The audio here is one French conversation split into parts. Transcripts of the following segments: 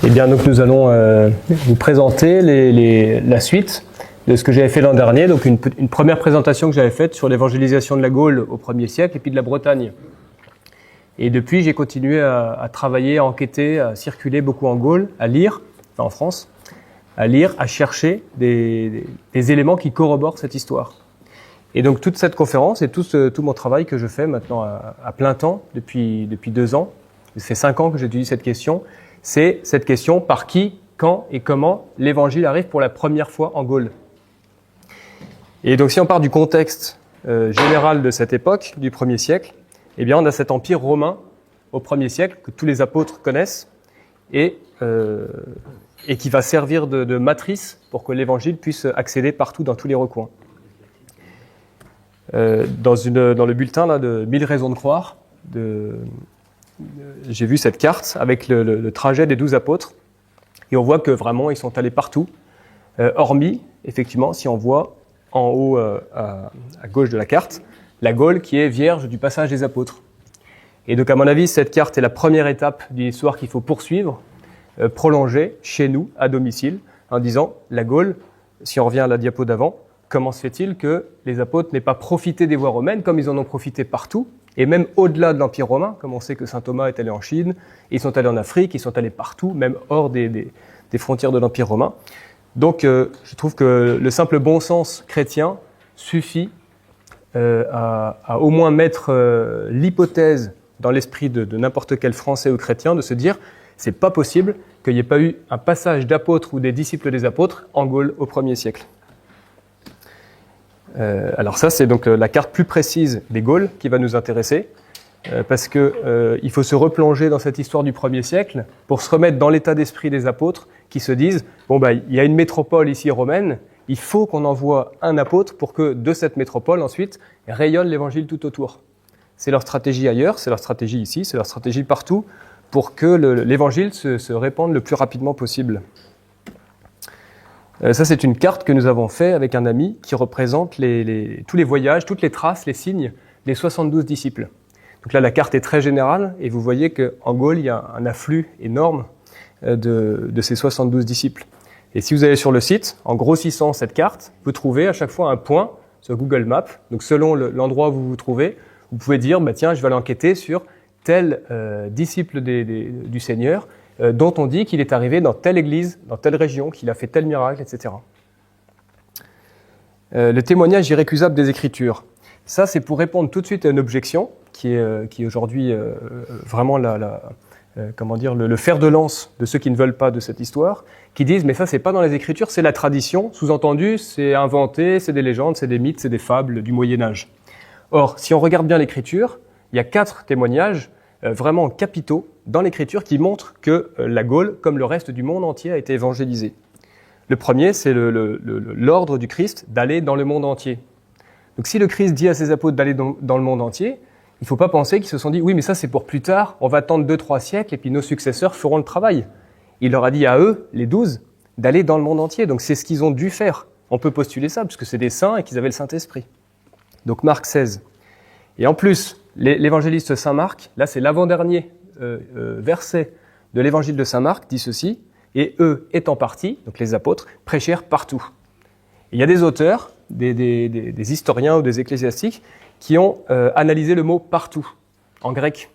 Eh bien, donc nous allons vous présenter la suite de ce que j'avais fait l'an dernier. Donc une première présentation que j'avais faite sur l'évangélisation de la Gaule au 1er siècle et puis de la Bretagne. Et depuis, j'ai continué à travailler, à enquêter, à circuler beaucoup en Gaule, à lire, enfin en France, à lire, à chercher des éléments qui corroborent cette histoire. Et donc toute cette conférence et tout mon travail que je fais maintenant à plein temps depuis 2 ans, ça fait 5 ans que j'étudie cette question, c'est cette question par qui, quand et comment l'évangile arrive pour la première fois en Gaule. Et donc si on part du contexte général de cette époque, du 1er siècle, eh bien on a cet empire romain au 1er siècle que tous les apôtres connaissent et qui va servir de matrice pour que l'évangile puisse accéder partout dans tous les recoins. Dans le bulletin là, de 1000 raisons de croire, j'ai vu cette carte avec le trajet des 12 apôtres et on voit que vraiment ils sont allés partout, hormis, effectivement, si on voit en haut à gauche de la carte, la Gaule qui est vierge du passage des apôtres. Et donc à mon avis, cette carte est la première étape d'une histoire qu'il faut poursuivre, prolonger chez nous, à domicile, en disant la Gaule, si on revient à la diapo d'avant, comment se fait-il que les apôtres n'aient pas profité des voies romaines comme ils en ont profité partout, et même au-delà de l'Empire romain, comme on sait que saint Thomas est allé en Chine, ils sont allés en Afrique, ils sont allés partout, même hors des frontières de l'Empire romain. Donc je trouve que le simple bon sens chrétien suffit à au moins mettre l'hypothèse dans l'esprit de n'importe quel Français ou chrétien de se dire c'est pas possible qu'il n'y ait pas eu un passage d'apôtres ou des disciples des apôtres en Gaule au 1er siècle. Alors ça, c'est donc la carte plus précise des Gaules qui va nous intéresser, parce que il faut se replonger dans cette histoire du 1er siècle pour se remettre dans l'état d'esprit des apôtres qui se disent bon il y a une métropole ici romaine, il faut qu'on envoie un apôtre pour que de cette métropole ensuite rayonne l'évangile tout autour. C'est leur stratégie ailleurs, c'est leur stratégie ici, c'est leur stratégie partout pour que l'évangile se répande le plus rapidement possible. Ça, c'est une carte que nous avons faite avec un ami qui représente tous les voyages, toutes les traces, les signes des 72 disciples. Donc là, la carte est très générale et vous voyez qu'en Gaule, il y a un afflux énorme de ces 72 disciples. Et si vous allez sur le site, en grossissant cette carte, vous trouvez à chaque fois un point sur Google Maps. Donc selon l'endroit où vous vous trouvez, vous pouvez dire, tiens, je vais aller enquêter sur tel disciple du Seigneur, dont on dit qu'il est arrivé dans telle église, dans telle région, qu'il a fait tel miracle, etc. Le témoignage irrécusable des Écritures. Ça, c'est pour répondre tout de suite à une objection qui est aujourd'hui vraiment le fer de lance de ceux qui ne veulent pas de cette histoire, qui disent mais ça, c'est pas dans les Écritures, c'est la tradition. Sous-entendu, c'est inventé, c'est des légendes, c'est des mythes, c'est des fables du Moyen-Âge. Or, si on regarde bien l'Écriture, il y a 4 témoignages vraiment capitaux dans l'Écriture qui montrent que la Gaule, comme le reste du monde entier, a été évangélisée. Le premier, c'est l'ordre du Christ d'aller dans le monde entier. Donc si le Christ dit à ses apôtres d'aller dans le monde entier, il ne faut pas penser qu'ils se sont dit « oui, mais ça c'est pour plus tard, on va attendre 2-3 siècles et puis nos successeurs feront le travail ». Il leur a dit à eux, les 12, d'aller dans le monde entier. Donc c'est ce qu'ils ont dû faire. On peut postuler ça, puisque c'est des saints et qu'ils avaient le Saint-Esprit. Donc Marc 16. Et en plus, l'évangéliste Saint Marc, là c'est l'avant-dernier verset de l'évangile de Saint Marc, dit ceci, « Et eux étant partis, donc les apôtres, prêchèrent partout. » Il y a des auteurs, des historiens ou des ecclésiastiques qui ont analysé le mot « partout » en grec.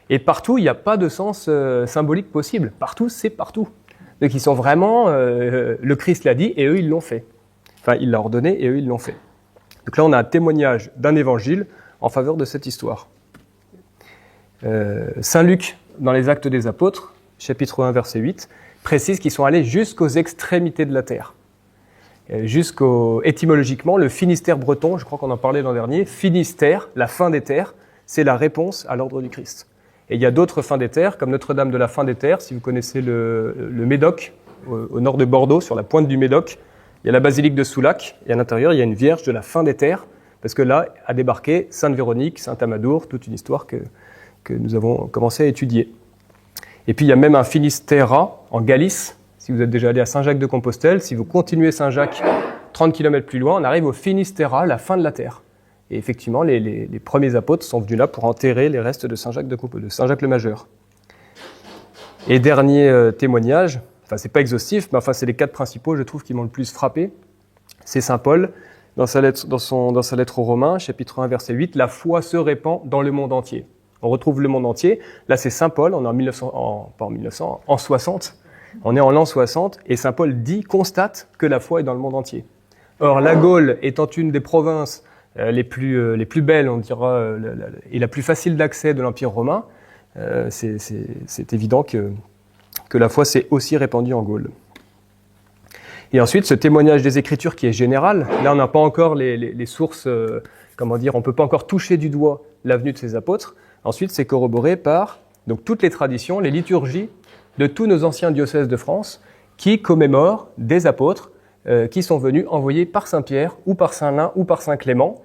Et partout, il n'y a pas de sens symbolique possible. Partout, c'est partout. Donc ils sont vraiment, le Christ l'a dit et eux ils l'ont fait. Enfin, il l'a ordonné et eux ils l'ont fait. Donc là, on a un témoignage d'un évangile en faveur de cette histoire. Saint Luc, dans les Actes des Apôtres, chapitre 1, verset 8, précise qu'ils sont allés jusqu'aux extrémités de la terre. Étymologiquement, le Finistère breton, je crois qu'on en parlait l'an dernier, Finistère, la fin des terres, c'est la réponse à l'ordre du Christ. Et il y a d'autres fins des terres, comme Notre-Dame de la fin des terres, si vous connaissez le Médoc, au nord de Bordeaux, sur la pointe du Médoc, il y a la basilique de Soulac, et à l'intérieur, il y a une vierge de la fin des terres, parce que là a débarqué Sainte Véronique, Saint Amadour, toute une histoire que nous avons commencé à étudier. Et puis il y a même un Finistera en Galice, si vous êtes déjà allé à Saint-Jacques-de-Compostelle, si vous continuez Saint-Jacques 30 km plus loin, on arrive au Finistera, la fin de la terre. Et effectivement, les premiers apôtres sont venus là pour enterrer les restes de Saint-Jacques le Majeur. Et dernier témoignage, enfin c'est pas exhaustif, mais enfin c'est les 4 principaux, je trouve, qui m'ont le plus frappé. C'est saint Paul, dans sa lettre aux Romains, chapitre 1, verset 8, « La foi se répand dans le monde entier ». On retrouve le monde entier. Là, c'est saint Paul, on est en 60. On est en l'an 60, et saint Paul constate que la foi est dans le monde entier. Or, la Gaule étant une des provinces les plus belles, on dira, et la plus facile d'accès de l'Empire romain, c'est évident que la foi s'est aussi répandue en Gaule. Et ensuite, ce témoignage des Écritures qui est général, là on n'a pas encore les sources, on ne peut pas encore toucher du doigt la venue de ces apôtres. Ensuite, c'est corroboré par donc, toutes les traditions, les liturgies de tous nos anciens diocèses de France qui commémorent des apôtres qui sont venus envoyés par saint Pierre ou par saint Lin ou par saint Clément,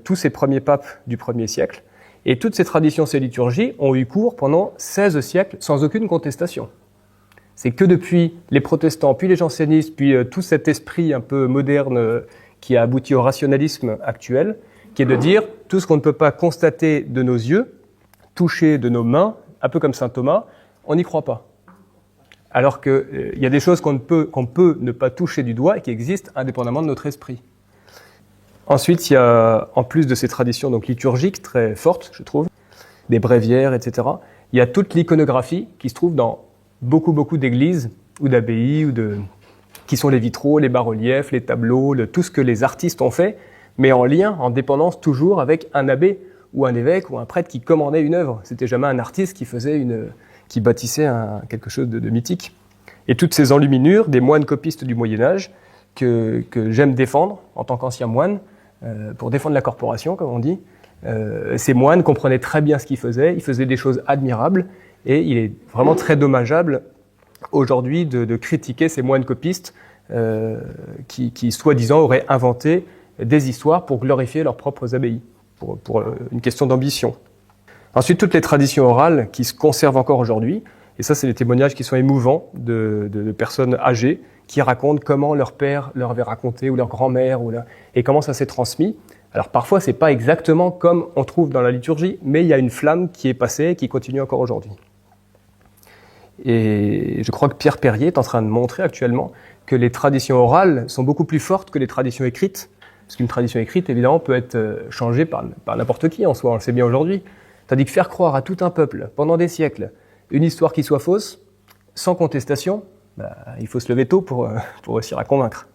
tous ces premiers papes du 1er siècle. Et toutes ces traditions, ces liturgies ont eu cours pendant 16 siècles sans aucune contestation. C'est que depuis les protestants, puis les jansénistes, puis tout cet esprit un peu moderne qui a abouti au rationalisme actuel, qui est de dire tout ce qu'on ne peut pas constater de nos yeux, toucher de nos mains, un peu comme saint Thomas, on n'y croit pas. Alors qu'il y a des choses qu'on peut ne pas toucher du doigt et qui existent indépendamment de notre esprit. Ensuite, il y a, en plus de ces traditions donc liturgiques très fortes, je trouve, des bréviaires, etc., il y a toute l'iconographie qui se trouve dans beaucoup d'églises ou d'abbayes, qui sont les vitraux, les bas-reliefs, les tableaux, tout ce que les artistes ont fait, mais en lien, en dépendance toujours avec un abbé ou un évêque ou un prêtre qui commandait une œuvre. C'était jamais un artiste qui bâtissait quelque chose de mythique. Et toutes ces enluminures des moines copistes du Moyen-Âge que j'aime défendre en tant qu'ancien moine, pour défendre la corporation, comme on dit. Ces moines comprenaient très bien ce qu'ils faisaient, ils faisaient des choses admirables, et il est vraiment très dommageable aujourd'hui de critiquer ces moines copistes qui soi-disant auraient inventé des histoires pour glorifier leurs propres abbayes, pour une question d'ambition. Ensuite, toutes les traditions orales qui se conservent encore aujourd'hui, et ça c'est des témoignages qui sont émouvants de personnes âgées qui racontent comment leur père leur avait raconté, ou leur grand-mère, et comment ça s'est transmis. Alors parfois c'est pas exactement comme on trouve dans la liturgie, mais il y a une flamme qui est passée et qui continue encore aujourd'hui. Et je crois que Pierre Perrier est en train de montrer actuellement que les traditions orales sont beaucoup plus fortes que les traditions écrites. Parce qu'une tradition écrite, évidemment, peut être changée par n'importe qui en soi, on le sait bien aujourd'hui. Tandis que faire croire à tout un peuple, pendant des siècles, une histoire qui soit fausse, sans contestation, il faut se lever tôt pour réussir à convaincre.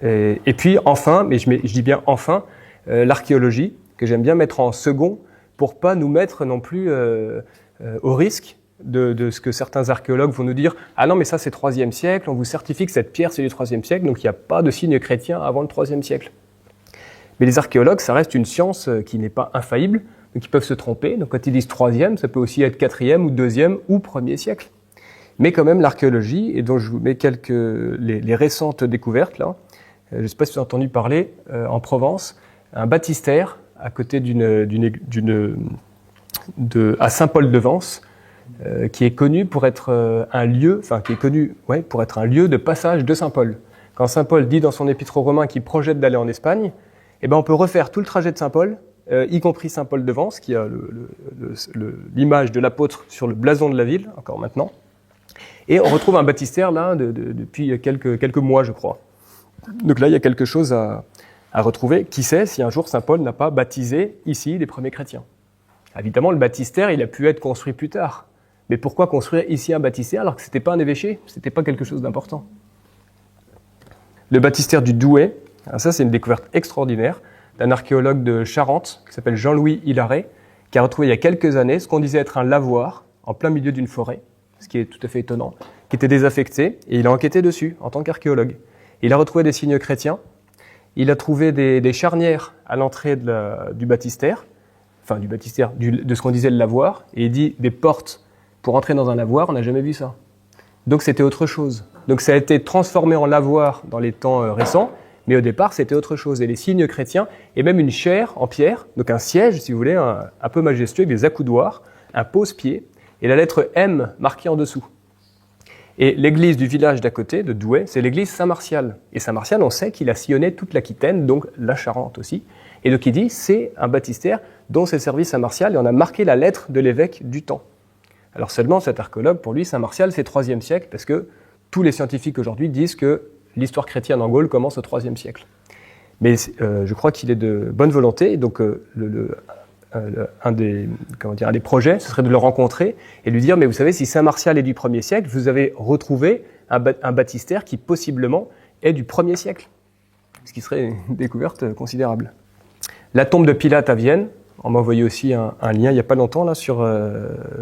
Et puis enfin, mais je dis bien enfin, l'archéologie, que j'aime bien mettre en second, pour pas nous mettre non plus au risque de ce que certains archéologues vont nous dire « Ah non, mais ça c'est 3e siècle, on vous certifie que cette pierre c'est du 3e siècle, donc il n'y a pas de signe chrétien avant le 3e siècle. » Mais les archéologues, ça reste une science qui n'est pas infaillible, donc ils peuvent se tromper. Donc quand ils disent 3e, ça peut aussi être 4e ou 2e ou 1er siècle. Mais quand même l'archéologie, et dont je vous mets les récentes découvertes là, je ne sais pas si vous avez entendu parler, en Provence, un baptistère à côté à Saint-Paul-de-Vence, qui est connu pour être un lieu, pour être un lieu de passage de Saint-Paul. Quand Saint-Paul dit dans son épître aux Romains qu'il projette d'aller en Espagne, on peut refaire tout le trajet de Saint-Paul, y compris Saint-Paul-de-Vence, qui a l'image de l'apôtre sur le blason de la ville, encore maintenant. Et on retrouve un baptistère là depuis quelques mois, je crois. Donc là, il y a quelque chose à retrouver. Qui sait si un jour Saint-Paul n'a pas baptisé ici les premiers chrétiens? Évidemment, le baptistère, il a pu être construit plus tard. Mais pourquoi construire ici un baptistère alors que ce n'était pas un évêché, ce n'était pas quelque chose d'important? Le baptistère du Douai, ça c'est une découverte extraordinaire d'un archéologue de Charente qui s'appelle Jean-Louis Hilaret, qui a retrouvé il y a quelques années ce qu'on disait être un lavoir en plein milieu d'une forêt, ce qui est tout à fait étonnant, qui était désaffecté, et il a enquêté dessus en tant qu'archéologue. Il a retrouvé des signes chrétiens, il a trouvé des charnières à l'entrée du baptistère, de ce qu'on disait le lavoir, et il dit des portes pour entrer dans un lavoir, on n'a jamais vu ça. Donc c'était autre chose. Donc ça a été transformé en lavoir dans les temps récents, mais au départ c'était autre chose. Et les signes chrétiens, et même une chaire en pierre, donc un siège, si vous voulez, un peu majestueux, avec des accoudoirs, un pose-pied, et la lettre M marquée en dessous. Et l'église du village d'à côté, de Douai, c'est l'église Saint-Martial. Et Saint-Martial, on sait qu'il a sillonné toute l'Aquitaine, donc la Charente aussi. Et donc il dit, c'est un baptistère dont s'est servi Saint-Martial, et on a marqué la lettre de l'évêque du temps. Alors seulement, cet archéologue, pour lui, Saint-Martial, c'est 3e siècle, parce que tous les scientifiques aujourd'hui disent que l'histoire chrétienne en Gaule commence au 3e siècle. Mais je crois qu'il est de bonne volonté, et donc un des projets, ce serait de le rencontrer et lui dire, mais vous savez, si Saint-Martial est du 1er siècle, vous avez retrouvé un baptistère qui possiblement est du 1er siècle, ce qui serait une découverte considérable. La tombe de Pilate à Vienne, on m'a envoyé aussi un lien il n'y a pas longtemps là, sur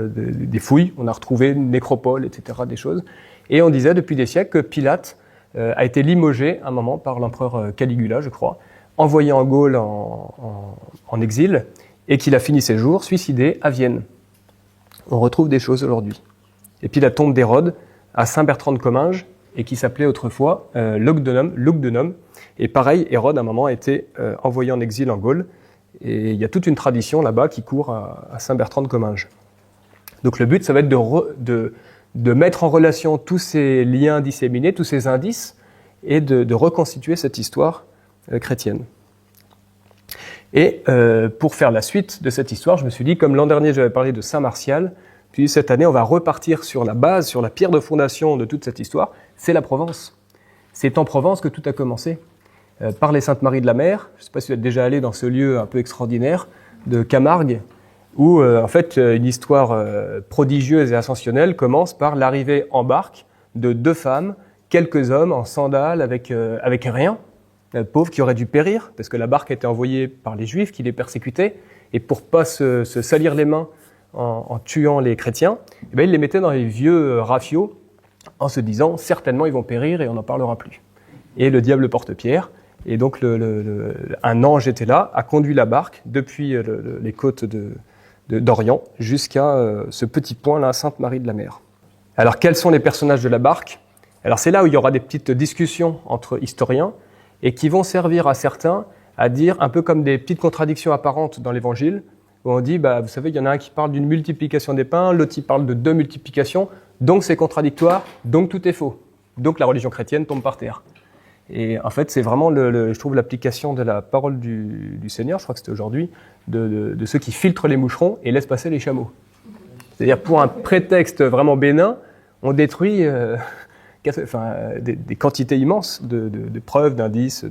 des fouilles, on a retrouvé une nécropole, etc., des choses, et on disait depuis des siècles que Pilate a été limogé un moment par l'empereur Caligula, je crois, envoyé en Gaule en exil, et qu'il a fini ses jours suicidé à Vienne. On retrouve des choses aujourd'hui. Et puis la tombe d'Hérode à Saint-Bertrand de Comminges, et qui s'appelait autrefois Lugdunum. Et pareil, Hérode, à un moment, a été envoyé en exil en Gaule. Et il y a toute une tradition là-bas qui court à Saint-Bertrand de Comminges. Donc le but, ça va être de mettre en relation tous ces liens disséminés, tous ces indices, et de reconstituer cette histoire chrétienne. Et pour faire la suite de cette histoire, je me suis dit, comme l'an dernier j'avais parlé de Saint-Martial, puis cette année on va repartir sur la base, sur la pierre de fondation de toute cette histoire, c'est la Provence. C'est en Provence que tout a commencé, par les Saintes Maries de la Mer. Je ne sais pas si vous êtes déjà allé dans ce lieu un peu extraordinaire de Camargue, où en fait une histoire prodigieuse et ascensionnelle commence par l'arrivée en barque de 2 femmes, quelques hommes en sandales avec rien, pauvres qui auraient dû périr, parce que la barque était envoyée par les Juifs qui les persécutaient, et pour pas se salir les mains en tuant les chrétiens, eh bien, ils les mettaient dans les vieux rafiaux, en se disant, certainement ils vont périr et on n'en parlera plus. Et le diable porte pierre, et donc un ange était là, a conduit la barque depuis les côtes d'Orient jusqu'à ce petit point-là, Sainte-Marie de la Mer. Alors quels sont les personnages de la barque ? Alors c'est là où il y aura des petites discussions entre historiens, et qui vont servir à certains à dire, un peu comme des petites contradictions apparentes dans l'Évangile, où on dit, vous savez, il y en a un qui parle d'une multiplication des pains, l'autre qui parle de 2 multiplications, donc c'est contradictoire, donc tout est faux. Donc la religion chrétienne tombe par terre. Et en fait, c'est vraiment, je trouve, l'application de la parole du Seigneur, je crois que c'était aujourd'hui, de ceux qui filtrent les moucherons et laissent passer les chameaux. C'est-à-dire, pour un prétexte vraiment bénin, on détruit des quantités immenses de preuves, d'indices.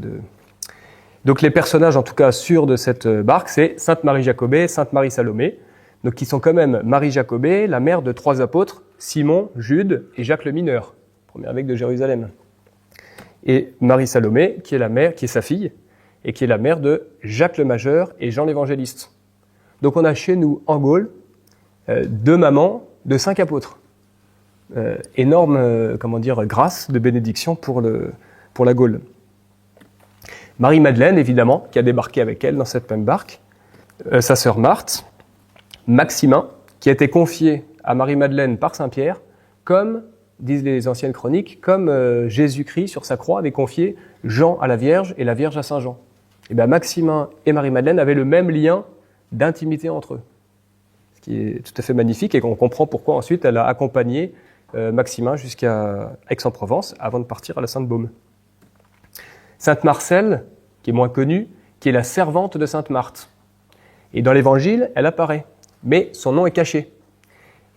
Donc les personnages, en tout cas, sûrs de cette barque, c'est Sainte Marie Jacobée, Sainte Marie Salomé, donc qui sont quand même Marie Jacobée, la mère de 3 apôtres, Simon, Jude et Jacques le Mineur, premier évêque de Jérusalem. Et Marie Salomé, qui est sa fille, et qui est la mère de Jacques le Majeur et Jean l'Évangéliste. Donc on a chez nous, en Gaule, 2 mamans de 5 apôtres. Énorme, grâce de bénédiction pour la Gaule. Marie-Madeleine, évidemment, qui a débarqué avec elle dans cette même barque, sa sœur Marthe, Maximin, qui a été confié à Marie-Madeleine par Saint-Pierre, comme, disent les anciennes chroniques, comme Jésus-Christ sur sa croix avait confié Jean à la Vierge et la Vierge à Saint Jean. Et bien Maximin et Marie-Madeleine avaient le même lien d'intimité entre eux, ce qui est tout à fait magnifique, et qu'on comprend pourquoi ensuite elle a accompagné Maximin jusqu'à Aix-en-Provence avant de partir à la Sainte-Baume. Sainte Marcelle, qui est moins connue, qui est la servante de Sainte Marthe. Et dans l'Évangile, elle apparaît, mais son nom est caché.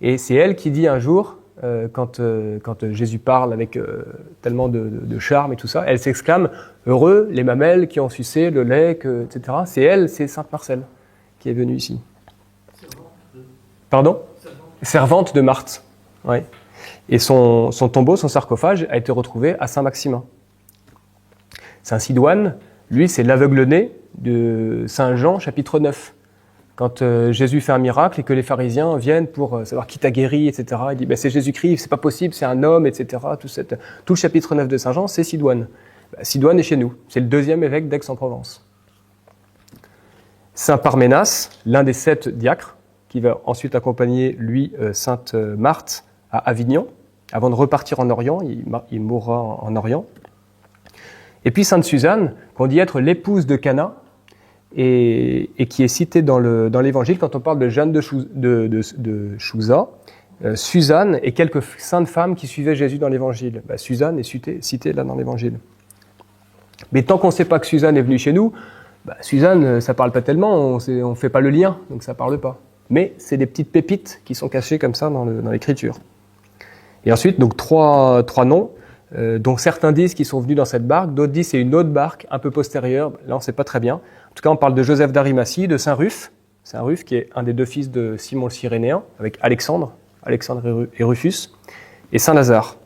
Et c'est elle qui dit un jour, quand Jésus parle avec tellement de charme et tout ça, elle s'exclame « Heureux les mamelles qui ont sucé le lait, etc. » C'est elle, c'est Sainte Marcelle, qui est venue ici. Pardon ? Servante de Marthe. Oui. Et son tombeau, son sarcophage, a été retrouvé à Saint-Maximin. Saint Sidoine, lui, c'est l'aveugle-né de Saint Jean, chapitre 9. Quand Jésus fait un miracle et que les pharisiens viennent pour savoir qui t'a guéri, etc., il dit c'est Jésus-Christ, c'est pas possible, c'est un homme, etc. Tout le chapitre 9 de Saint Jean, c'est Sidoine. Sidoine est chez nous, c'est le 2e évêque d'Aix-en-Provence. Saint Parménas, l'un des 7 diacres, qui va ensuite accompagner, lui, Sainte Marthe à Avignon, avant de repartir en Orient, il mourra en Orient. Et puis Sainte Suzanne, qu'on dit être l'épouse de Cana, et qui est citée dans l'Évangile quand on parle de Jeanne de Chouza, Suzanne et quelques saintes femmes qui suivaient Jésus dans l'Évangile. Suzanne est citée là dans l'Évangile. Mais tant qu'on ne sait pas que Suzanne est venue chez nous, Suzanne, ça ne parle pas tellement, on ne fait pas le lien, donc ça ne parle pas. mais c'est des petites pépites qui sont cachées comme ça dans l'écriture. Et ensuite, donc trois noms, dont certains disent qu'ils sont venus dans cette barque, d'autres disent que c'est une autre barque un peu postérieure, là on ne sait pas très bien. En tout cas, on parle de Joseph d'Arimathie, de Saint Ruf qui est un des deux fils de Simon le Cyrénéen, avec Alexandre et Rufus, et Saint Lazare,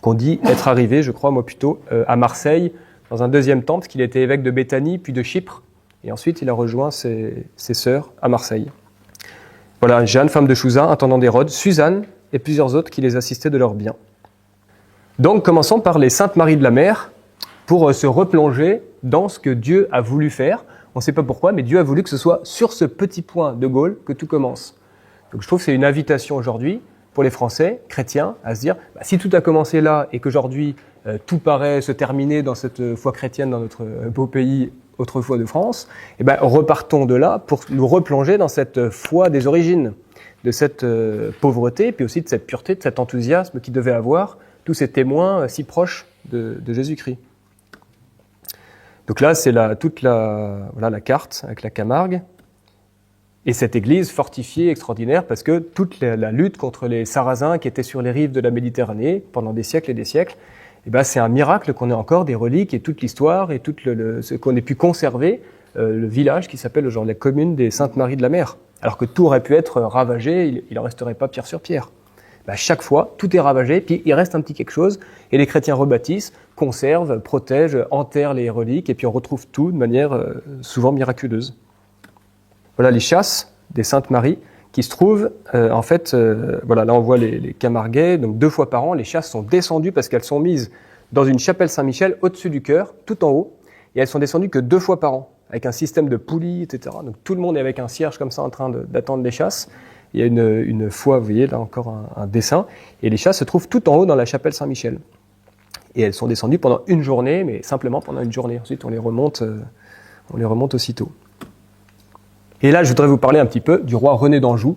qu'on dit être arrivé, je crois, moi plutôt, à Marseille, dans un deuxième temps, parce qu'il était évêque de Béthanie, puis de Chypre, et ensuite il a rejoint ses sœurs à Marseille. Voilà, Jeanne, femme de Chouza, intendant d'Hérode, Suzanne et plusieurs autres qui les assistaient de leurs biens. Donc commençons par les Saintes Maries de la Mer, pour se replonger dans ce que Dieu a voulu faire. On ne sait pas pourquoi, mais Dieu a voulu que ce soit sur ce petit point de Gaule que tout commence. Donc je trouve que c'est une invitation aujourd'hui pour les Français, chrétiens, à se dire, si tout a commencé là et qu'aujourd'hui tout paraît se terminer dans cette foi chrétienne dans notre beau pays autrefois de France, repartons de là pour nous replonger dans cette foi des origines, de cette pauvreté, puis aussi de cette pureté, de cet enthousiasme qu'ils devaient avoir tous ces témoins si proches de Jésus-Christ. Donc là, c'est toute la carte avec la Camargue. Et cette église fortifiée, extraordinaire, parce que toute la lutte contre les Sarrasins qui étaient sur les rives de la Méditerranée pendant des siècles et des siècles, c'est un miracle qu'on ait encore des reliques et toute l'histoire et tout ce qu'on ait pu conserver le village qui s'appelle aujourd'hui la commune des Saintes Maries de la Mer. Alors que tout aurait pu être ravagé, il n'en resterait pas pierre sur pierre. Chaque fois, tout est ravagé, puis il reste un petit quelque chose, et les chrétiens rebâtissent, conservent, protègent, enterrent les reliques, et puis on retrouve tout de manière souvent miraculeuse. Voilà les chasses des Saintes Maries qui se trouvent, là on voit les Camarguais, donc 2 fois par an, les chasses sont descendues parce qu'elles sont mises dans une chapelle Saint-Michel au-dessus du chœur, tout en haut, et elles sont descendues que 2 fois par an, avec un système de poulies, etc. Donc tout le monde est avec un cierge comme ça en train d'attendre les chasses. Il y a une foi, vous voyez là encore un dessin, et les chasses se trouvent tout en haut dans la chapelle Saint-Michel. Et elles sont descendues pendant une journée, mais simplement pendant une journée. Ensuite, on les remonte aussitôt. Et là, je voudrais vous parler un petit peu du roi René d'Anjou,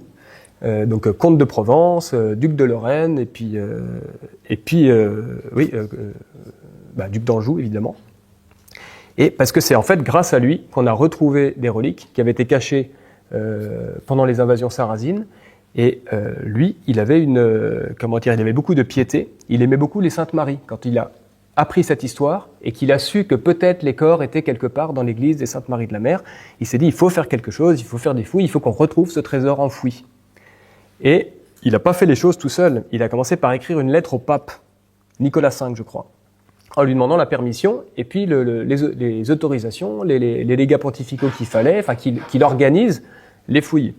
donc comte de Provence, duc de Lorraine, duc d'Anjou, évidemment. Et parce que c'est en fait grâce à lui qu'on a retrouvé des reliques qui avaient été cachées pendant les invasions sarrasines, et lui, il avait il avait beaucoup de piété. Il aimait beaucoup les Saintes Maries. Quand il a appris cette histoire et qu'il a su que peut-être les corps étaient quelque part dans l'église des Saintes Maries de la Mer, il s'est dit il faut faire quelque chose, il faut faire des fouilles, il faut qu'on retrouve ce trésor enfoui. Et il n'a pas fait les choses tout seul. Il a commencé par écrire une lettre au pape Nicolas V, je crois, en lui demandant la permission et puis les autorisations, les légats pontificaux qu'il fallait, qu'il organise les fouilles.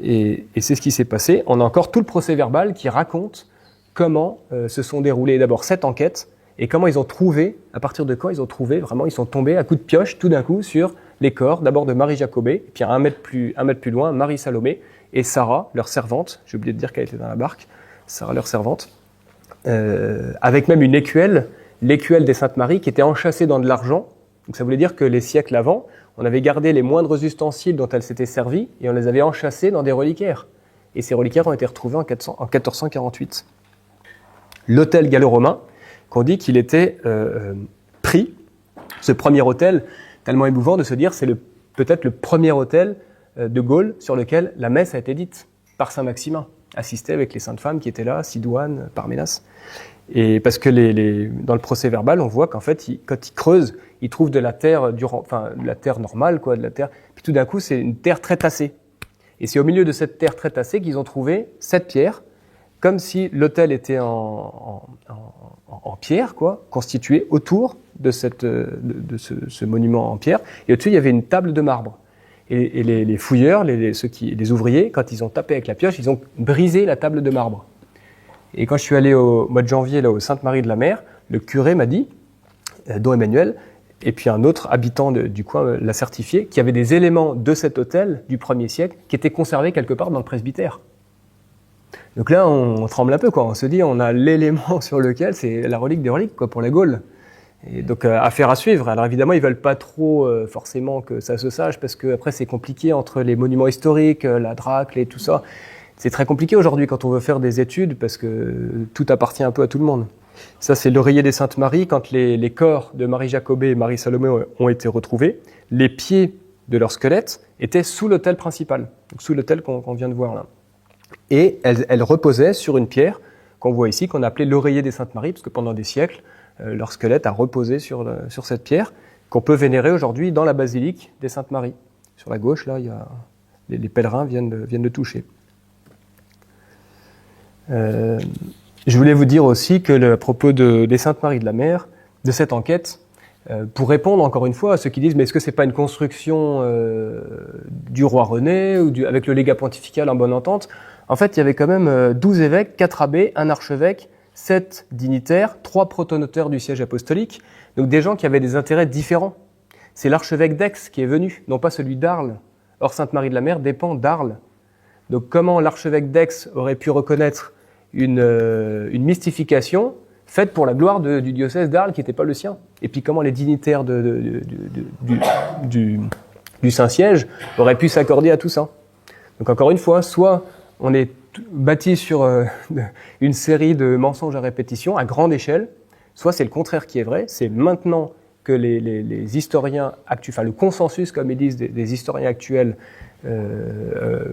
Et c'est ce qui s'est passé. On a encore tout le procès-verbal qui raconte comment se sont déroulées d'abord cette enquête et comment ils ont trouvé, à partir de quand ils ont trouvé, vraiment ils sont tombés à coups de pioche tout d'un coup sur les corps, d'abord de Marie Jacobée, puis à un mètre plus loin, Marie Salomé et Sarah, leur servante, j'ai oublié de dire qu'elle était dans la barque, Sarah, leur servante, avec même une écuelle, l'écuelle des Saintes Maries qui était enchâssée dans de l'argent. Donc ça voulait dire que les siècles avant, on avait gardé les moindres ustensiles dont elles s'étaient servies et on les avait enchâssés dans des reliquaires. Et ces reliquaires ont été retrouvés en 1448. L'autel gallo-romain, qu'on dit qu'il était pris, ce premier autel, tellement émouvant de se dire c'est peut-être le premier autel de Gaule sur lequel la messe a été dite par Saint Maximin, assisté avec les saintes femmes qui étaient là, Sidoine, Parménas. Et parce que dans le procès-verbal, on voit qu'en fait, quand ils creusent, ils trouvent de la terre de la terre normale, de la terre. Puis tout d'un coup, c'est une terre très tassée. Et c'est au milieu de cette terre très tassée qu'ils ont trouvé 7 pierres, comme si l'autel était en pierre, constitué autour de ce monument en pierre. Et au-dessus, il y avait une table de marbre. Et les fouilleurs, les ouvriers, quand ils ont tapé avec la pioche, ils ont brisé la table de marbre. Et quand je suis allé au mois de janvier là, au Sainte-Marie de la Mer, le curé m'a dit, Don Emmanuel, et puis un autre habitant du coin l'a certifié, qu'il y avait des éléments de cet autel du 1er siècle qui étaient conservés quelque part dans le presbytère. Donc là, on tremble un peu, on se dit, on a l'élément sur lequel c'est la relique des reliques pour les Gaules. Et donc, affaire à suivre. Alors évidemment, ils veulent pas trop forcément que ça se sache, parce que après c'est compliqué entre les monuments historiques, la Dracle et tout ça. C'est très compliqué aujourd'hui quand on veut faire des études, parce que tout appartient un peu à tout le monde. Ça, c'est l'oreiller des Saintes Maries, quand les corps de Marie Jacobée et Marie Salomé ont été retrouvés. Les pieds de leur squelette était sous l'autel principal, donc sous l'autel qu'on vient de voir là. Et elles reposaient sur une pierre qu'on voit ici, qu'on appelait l'oreiller des Saintes Maries, parce que pendant des siècles, leur squelette a reposé sur cette pierre, qu'on peut vénérer aujourd'hui dans la basilique des Saintes Maries. Sur la gauche, là, les pèlerins viennent de toucher. Je voulais vous dire aussi que, à propos des Saintes Maries de la Mer, de cette enquête, pour répondre encore une fois à ceux qui disent mais est-ce que c'est pas une construction du roi René ou avec le légat pontifical en bonne entente? En fait, il y avait quand même 12 évêques, 4 abbés, un archevêque, 7 dignitaires, 3 protonoteurs du siège apostolique, donc des gens qui avaient des intérêts différents. C'est l'archevêque d'Aix qui est venu, non pas celui d'Arles. Or, Sainte-Marie de la Mer dépend d'Arles. Donc comment l'archevêque d'Aix aurait pu reconnaître une mystification faite pour la gloire du diocèse d'Arles qui n'était pas le sien? Et puis comment les dignitaires du Saint-Siège auraient pu s'accorder à tout ça? Donc encore une fois, soit on est bâti sur une série de mensonges à répétition à grande échelle, soit c'est le contraire qui est vrai, c'est maintenant que les historiens actuels, enfin le consensus, comme ils disent, des historiens actuels ne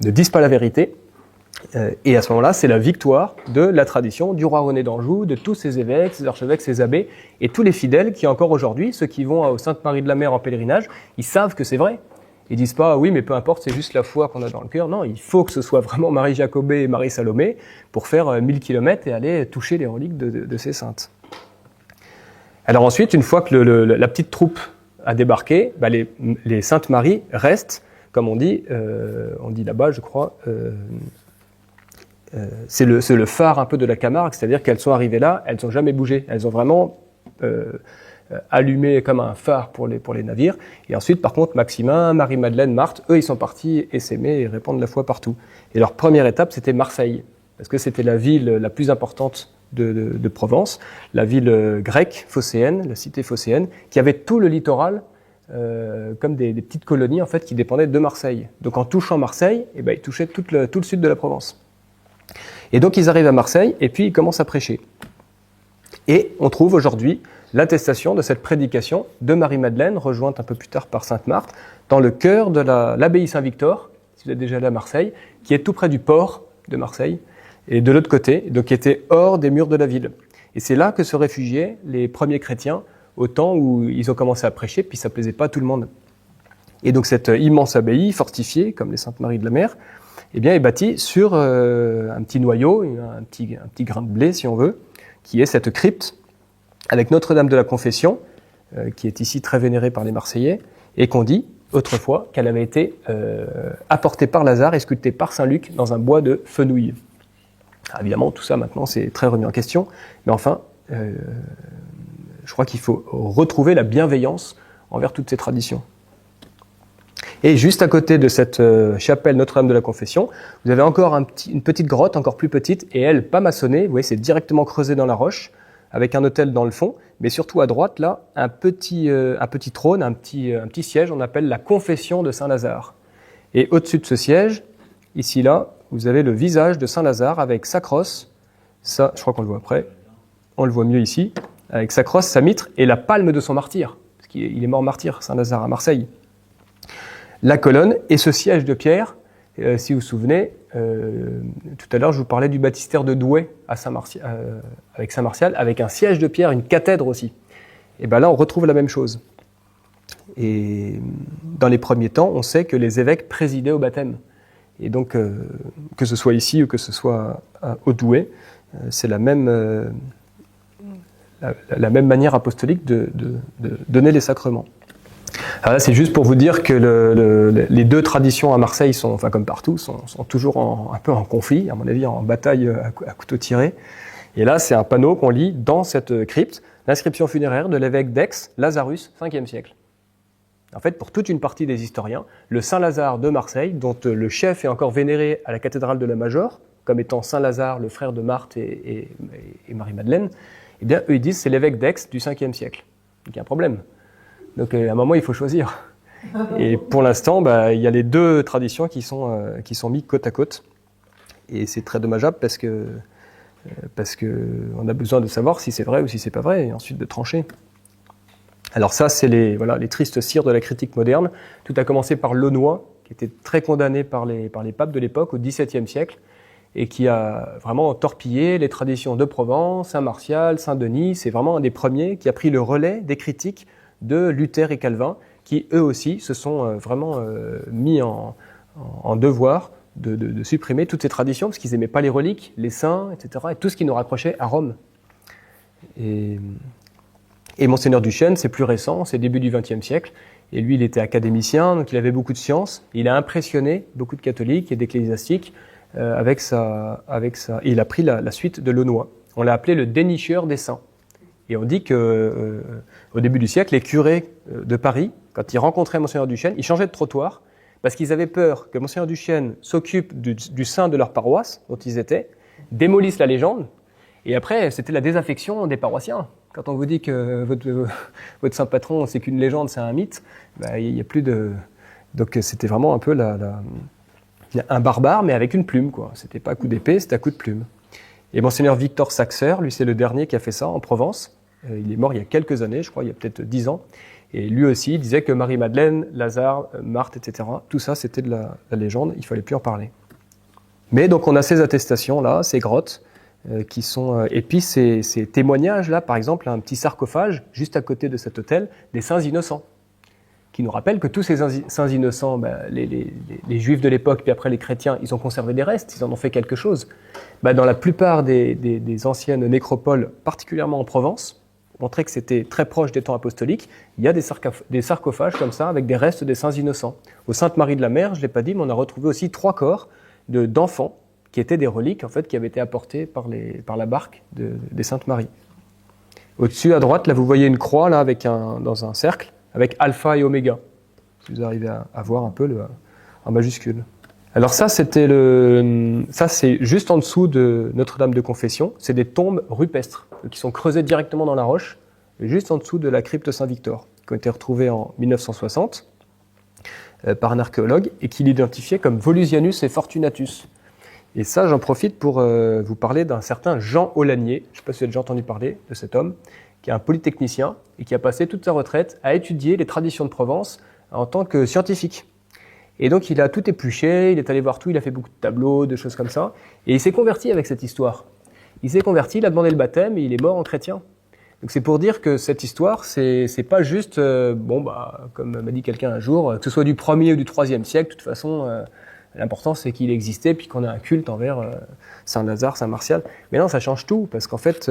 disent pas la vérité, et à ce moment-là, c'est la victoire de la tradition du roi René d'Anjou, de tous ses évêques, ses archevêques, ses abbés, et tous les fidèles qui encore aujourd'hui, ceux qui vont au Sainte-Marie de la Mer en pèlerinage, ils savent que c'est vrai. Ils disent pas, oui, mais peu importe, c'est juste la foi qu'on a dans le cœur. Non, il faut que ce soit vraiment Marie Jacobée et Marie Salomé pour faire 1000 km et aller toucher les reliques de ces saintes. Alors ensuite, une fois que la petite troupe a débarqué, bah les Saintes Maries restent, comme on dit là-bas, je crois, c'est le phare un peu de la Camargue, c'est-à-dire qu'elles sont arrivées là, elles n'ont jamais bougé, elles ont vraiment allumé comme un phare pour les navires. Et ensuite, par contre, Maximin, Marie-Madeleine, Marthe, eux, ils sont partis essaimer et répandre la foi partout. Et leur première étape, c'était Marseille, parce que c'était la ville la plus importante de Provence, la ville grecque, phocéenne, la cité phocéenne, qui avait tout le littoral comme des petites colonies en fait qui dépendaient de Marseille. Donc en touchant Marseille, eh ben, ils touchaient tout le sud de la Provence. Et donc ils arrivent à Marseille et puis ils commencent à prêcher. Et on trouve aujourd'hui l'attestation de cette prédication de Marie-Madeleine, rejointe un peu plus tard par Sainte Marthe, dans le cœur de l'abbaye Saint-Victor, si vous êtes déjà allé à Marseille, qui est tout près du port de Marseille, et de l'autre côté, donc qui était hors des murs de la ville. Et c'est là que se réfugiaient les premiers chrétiens, au temps où ils ont commencé à prêcher, puis ça ne plaisait pas à tout le monde. Et donc cette immense abbaye, fortifiée, comme les Saintes Maries de la Mer, eh bien, est bâtie sur un petit noyau, un petit grain de blé, si on veut, qui est cette crypte, avec Notre-Dame de la Confession, qui est ici très vénérée par les Marseillais, et qu'on dit, autrefois, qu'elle avait été apportée par Lazare et sculptée par Saint-Luc dans un bois de fenouil. Alors, évidemment, tout ça, maintenant, c'est très remis en question, mais enfin, je crois qu'il faut retrouver la bienveillance envers toutes ces traditions. Et juste à côté de cette chapelle Notre-Dame de la Confession, vous avez encore une petite grotte, encore plus petite, et elle, pas maçonnée, vous voyez, c'est directement creusé dans la roche, avec un autel dans le fond, mais surtout à droite, là, un petit trône, un petit siège, on appelle la Confession de Saint-Lazare. Et au-dessus de ce siège, ici, là, vous avez le visage de Saint-Lazare avec sa crosse, ça, je crois qu'on le voit après, on le voit mieux ici, avec sa crosse, sa mitre, et la palme de son martyr, parce qu'il est mort martyr, Saint-Lazare, à Marseille. La colonne et ce siège de pierre, si vous vous souvenez, tout à l'heure je vous parlais du baptistère de Douai avec Saint-Martial, avec un siège de pierre, une cathèdre aussi. Et bien là on retrouve la même chose. Et dans les premiers temps, on sait que les évêques présidaient au baptême. Et donc que ce soit ici ou que ce soit au Douai, c'est la même manière apostolique de donner les sacrements. Alors là, c'est juste pour vous dire que les deux traditions à Marseille sont, enfin comme partout, sont toujours un peu en conflit, à mon avis en bataille à couteau tiré. Et là, c'est un panneau qu'on lit dans cette crypte, l'inscription funéraire de l'évêque d'Aix, Lazarus, 5e siècle. En fait, pour toute une partie des historiens, le Saint-Lazare de Marseille, dont le chef est encore vénéré à la cathédrale de la Major, comme étant Saint-Lazare, le frère de Marthe et Marie-Madeleine, eh bien, eux, ils disent que c'est l'évêque d'Aix du 5e siècle. Donc il y a un problème. Donc à un moment, il faut choisir. Et pour l'instant, il y a les deux traditions qui sont mises côte à côte. Et c'est très dommageable parce que on a besoin de savoir si c'est vrai ou si c'est pas vrai, et ensuite de trancher. Alors ça, c'est les tristes cires de la critique moderne. Tout a commencé par Launois, qui était très condamné par les papes de l'époque au XVIIe siècle, et qui a vraiment torpillé les traditions de Provence, Saint-Martial, Saint-Denis. C'est vraiment un des premiers qui a pris le relais des critiques de Luther et Calvin, qui eux aussi se sont vraiment mis en devoir de supprimer toutes ces traditions, parce qu'ils n'aimaient pas les reliques, les saints, etc., et tout ce qui nous rapprochait à Rome. Et Monseigneur Duchesne, c'est plus récent, c'est début du XXe siècle, et lui, il était académicien, donc il avait beaucoup de science. Il a impressionné beaucoup de catholiques et d'ecclésiastiques avec sa. Et il a pris la suite de Launois. On l'a appelé le dénicheur des saints. Et on dit que au début du siècle, les curés de Paris, quand ils rencontraient Monseigneur Duchesne, ils changeaient de trottoir parce qu'ils avaient peur que Monseigneur Duchesne s'occupe du saint de leur paroisse, dont ils étaient, démolisse la légende, et après, c'était la désaffection des paroissiens. Quand on vous dit que votre saint patron, c'est qu'une légende, c'est un mythe, il n'y a plus de... Donc c'était vraiment un peu un barbare, mais avec une plume, quoi. C'était pas à coup d'épée, c'était à coup de plume. Et Monseigneur Victor Saxer, lui, c'est le dernier qui a fait ça en Provence. Il est mort il y a quelques années, je crois, il y a peut-être 10 ans. Et lui aussi, il disait que Marie-Madeleine, Lazare, Marthe, etc., tout ça, c'était de la légende, il fallait plus en parler. Mais donc, on a ces attestations-là, ces grottes, qui sont... et puis, ces témoignages-là, par exemple, un petit sarcophage, juste à côté de cet autel, des saints innocents, qui nous rappellent que tous ces saints innocents, les juifs de l'époque, puis après les chrétiens, ils ont conservé des restes, ils en ont fait quelque chose. Dans la plupart des anciennes nécropoles, particulièrement en Provence, montrer que c'était très proche des temps apostoliques, il y a des sarcophages comme ça, avec des restes des saints innocents. Au Sainte-Marie de la Mer, je ne l'ai pas dit, mais on a retrouvé aussi 3 corps d'enfants, qui étaient des reliques, en fait, qui avaient été apportées par la barque des Saintes Maries. Au-dessus, à droite, là, vous voyez une croix, là, dans un cercle, avec alpha et oméga. Si vous arrivez à voir un peu en majuscule. Alors ça, c'est juste en dessous de Notre-Dame de Confession. C'est des tombes rupestres qui sont creusées directement dans la roche, juste en dessous de la crypte Saint-Victor, qui ont été retrouvées en 1960 par un archéologue et qui l'identifiait comme Volusianus et Fortunatus. Et ça, j'en profite pour vous parler d'un certain Jean Aulagnier. Je ne sais pas si vous avez déjà entendu parler de cet homme, qui est un polytechnicien et qui a passé toute sa retraite à étudier les traditions de Provence en tant que scientifique. Et donc, il a tout épluché, il est allé voir tout, il a fait beaucoup de tableaux, de choses comme ça. Et il s'est converti avec cette histoire. Il s'est converti, il a demandé le baptême et il est mort en chrétien. Donc, c'est pour dire que cette histoire, c'est pas juste, comme m'a dit quelqu'un un jour, que ce soit du 1er ou du 3e siècle, de toute façon, l'important c'est qu'il existait puis qu'on a un culte envers Saint-Lazare, Saint-Martial. Mais non, ça change tout, parce qu'en fait,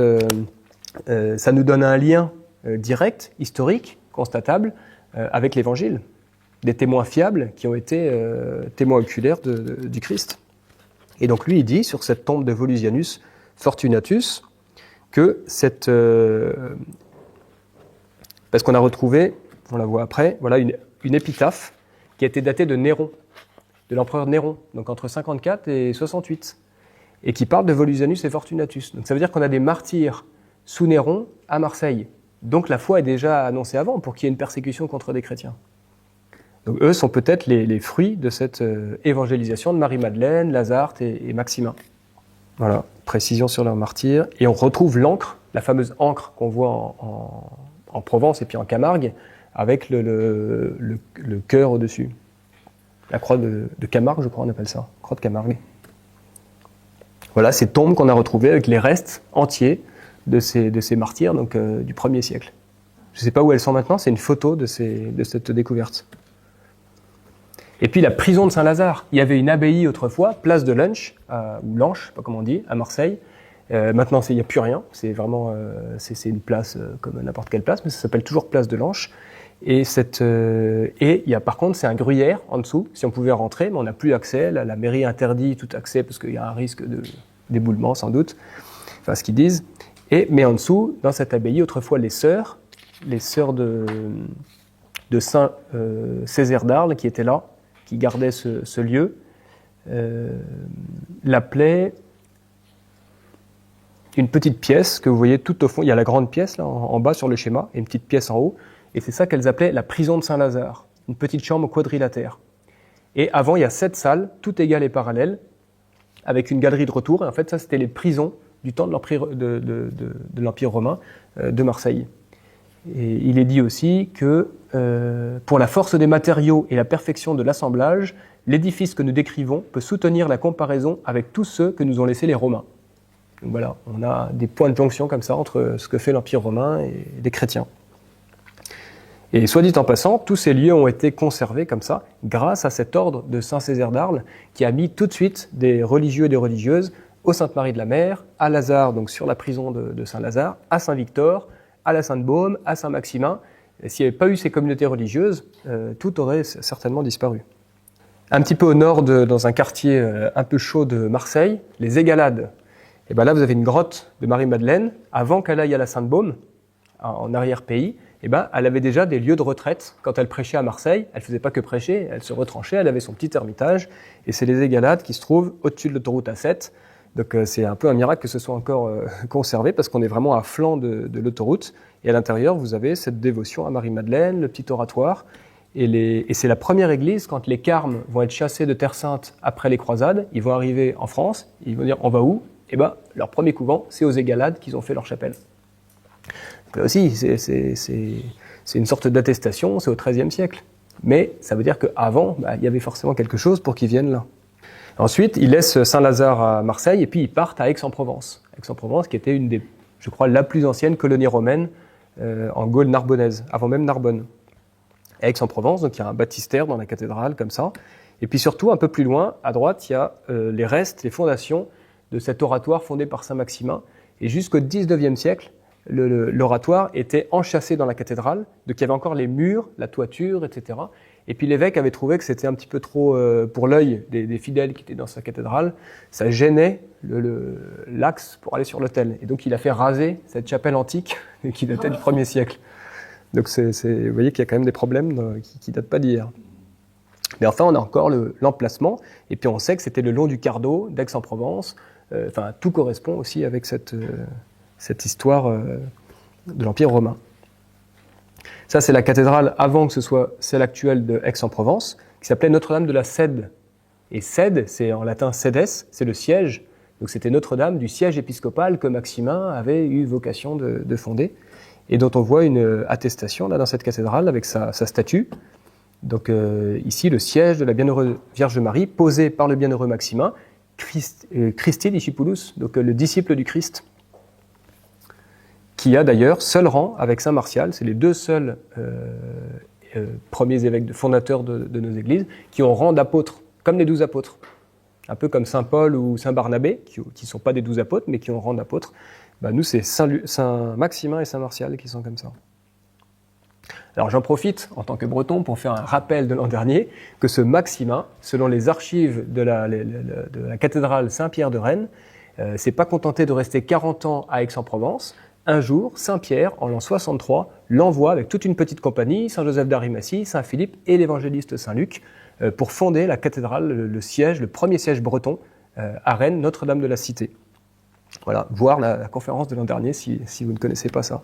ça nous donne un lien direct, historique, constatable, avec l'Évangile. Des témoins fiables qui ont été témoins oculaires du Christ. Et donc lui, il dit, sur cette tombe de Volusianus Fortunatus, que parce qu'on a retrouvé, on la voit après, voilà une épitaphe qui a été datée de Néron, de l'empereur Néron, donc entre 54 et 68, et qui parle de Volusianus et Fortunatus. Donc ça veut dire qu'on a des martyrs sous Néron à Marseille. Donc la foi est déjà annoncée avant pour qu'il y ait une persécution contre des chrétiens. Donc eux sont peut-être les fruits de cette évangélisation de Marie-Madeleine, Lazare et Maximin. Voilà, précision sur leurs martyrs. Et on retrouve l'encre, la fameuse encre qu'on voit en Provence et puis en Camargue, avec le cœur au-dessus. La croix de Camargue, je crois on appelle ça, croix de Camargue. Voilà, ces tombes qu'on a retrouvées avec les restes entiers de ces martyrs donc, du 1er siècle. Je ne sais pas où elles sont maintenant, c'est une photo de cette découverte. Et puis la prison de Saint-Lazare. Il y avait une abbaye autrefois, place de Lanche, ou Lanche, je ne sais pas comment on dit, à Marseille. Maintenant, il n'y a plus rien. C'est vraiment c'est une place comme n'importe quelle place, mais ça s'appelle toujours place de Lanche. Et il y a par contre, c'est un gruyère en dessous, si on pouvait rentrer, mais on n'a plus accès. La mairie interdit tout accès parce qu'il y a un risque d'éboulement sans doute. Enfin, ce qu'ils disent. Mais en dessous, dans cette abbaye, autrefois les sœurs de Saint Césaire d'Arles qui étaient là, qui gardaient ce lieu, l'appelaient une petite pièce que vous voyez tout au fond. Il y a la grande pièce là, en bas sur le schéma, et une petite pièce en haut. Et c'est ça qu'elles appelaient la prison de Saint-Lazare, une petite chambre quadrilatère. Et avant, il y a 7 salles, toutes égales et parallèles, avec une galerie de retour. Et en fait, ça, c'était les prisons du temps de l'Empire romain de Marseille. Et il est dit aussi que pour la force des matériaux et la perfection de l'assemblage, l'édifice que nous décrivons peut soutenir la comparaison avec tous ceux que nous ont laissés les Romains. Donc voilà, on a des points de jonction comme ça entre ce que fait l'Empire romain et les chrétiens. Et soit dit en passant, tous ces lieux ont été conservés comme ça, grâce à cet ordre de Saint-Césaire d'Arles, qui a mis tout de suite des religieux et des religieuses au Sainte-Marie de la Mer, à Lazare, donc sur la prison de Saint-Lazare, à Saint-Victor, à la Sainte-Baume, à Saint-Maximin. S'il n'y avait pas eu ces communautés religieuses, tout aurait certainement disparu. Un petit peu au nord, dans un quartier un peu chaud de Marseille, les Égalades. Et bien là, vous avez une grotte de Marie-Madeleine, avant qu'elle aille à la Sainte-Baume, en arrière-pays. Et ben, elle avait déjà des lieux de retraite. Quand elle prêchait à Marseille, elle ne faisait pas que prêcher, elle se retranchait, elle avait son petit ermitage. Et c'est les Égalades qui se trouvent au-dessus de l'autoroute A7. Donc c'est un peu un miracle que ce soit encore conservé, parce qu'on est vraiment à flanc de l'autoroute. Et à l'intérieur, vous avez cette dévotion à Marie-Madeleine, le petit oratoire. Et c'est la première église, quand les Carmes vont être chassés de Terre Sainte après les croisades, ils vont arriver en France, ils vont dire « on va où ?» Et ben, leur premier couvent, c'est aux Égalades qu'ils ont fait leur chapelle. Donc là aussi, c'est une sorte d'attestation, c'est au XIIIe siècle. Mais ça veut dire qu'avant, il y avait forcément quelque chose pour qu'ils viennent là. Ensuite, ils laissent Saint-Lazare à Marseille et puis ils partent à Aix-en-Provence. Aix-en-Provence qui était une des, je crois, la plus ancienne colonie romaine en Gaule narbonnaise, avant même Narbonne. À Aix-en-Provence, donc il y a un baptistère dans la cathédrale comme ça. Et puis surtout, un peu plus loin, à droite, il y a les restes, les fondations de cet oratoire fondé par Saint-Maximin. Et jusqu'au XIXe siècle, l'oratoire était enchâssé dans la cathédrale, donc il y avait encore les murs, la toiture, etc. Et puis l'évêque avait trouvé que c'était un petit peu trop, pour l'œil des fidèles qui étaient dans sa cathédrale, ça gênait l'axe pour aller sur l'autel. Et donc il a fait raser cette chapelle antique qui datait du 1er siècle. Donc vous voyez qu'il y a quand même des problèmes qui ne datent pas d'hier. Mais enfin, on a encore l'emplacement, et puis on sait que c'était le long du Cardo, d'Aix-en-Provence. Enfin, tout correspond aussi avec cette histoire de l'Empire romain. Ça, c'est la cathédrale avant que ce soit celle actuelle de Aix-en-Provence, qui s'appelait Notre-Dame de la Cède. Et Cède, c'est en latin cedes, c'est le siège. Donc c'était Notre-Dame du siège épiscopal que Maximin avait eu vocation de fonder, et dont on voit une attestation là dans cette cathédrale avec sa statue. Donc ici, le siège de la Bienheureuse Vierge Marie, posé par le bienheureux Maximin, Christi Discipulus, donc le disciple du Christ, qui a d'ailleurs seul rang avec Saint Martial. C'est les deux seuls premiers évêques fondateurs de nos églises qui ont rang d'apôtres, comme les 12 apôtres. Un peu comme Saint Paul ou Saint Barnabé, qui ne sont pas des 12 apôtres, mais qui ont rang d'apôtres. Nous, c'est Saint Maximin et Saint Martial qui sont comme ça. Alors j'en profite, en tant que breton, pour faire un rappel de l'an dernier, que ce Maximin, selon les archives de la cathédrale Saint-Pierre de Rennes, s'est pas contenté de rester 40 ans à Aix-en-Provence. Un jour, Saint-Pierre, en l'an 63, l'envoie avec toute une petite compagnie, Saint-Joseph d'Arimathie, Saint-Philippe et l'évangéliste Saint-Luc, pour fonder la cathédrale, le premier siège breton à Rennes, Notre-Dame de la Cité. Voilà, voir la conférence de l'an dernier si vous ne connaissez pas ça.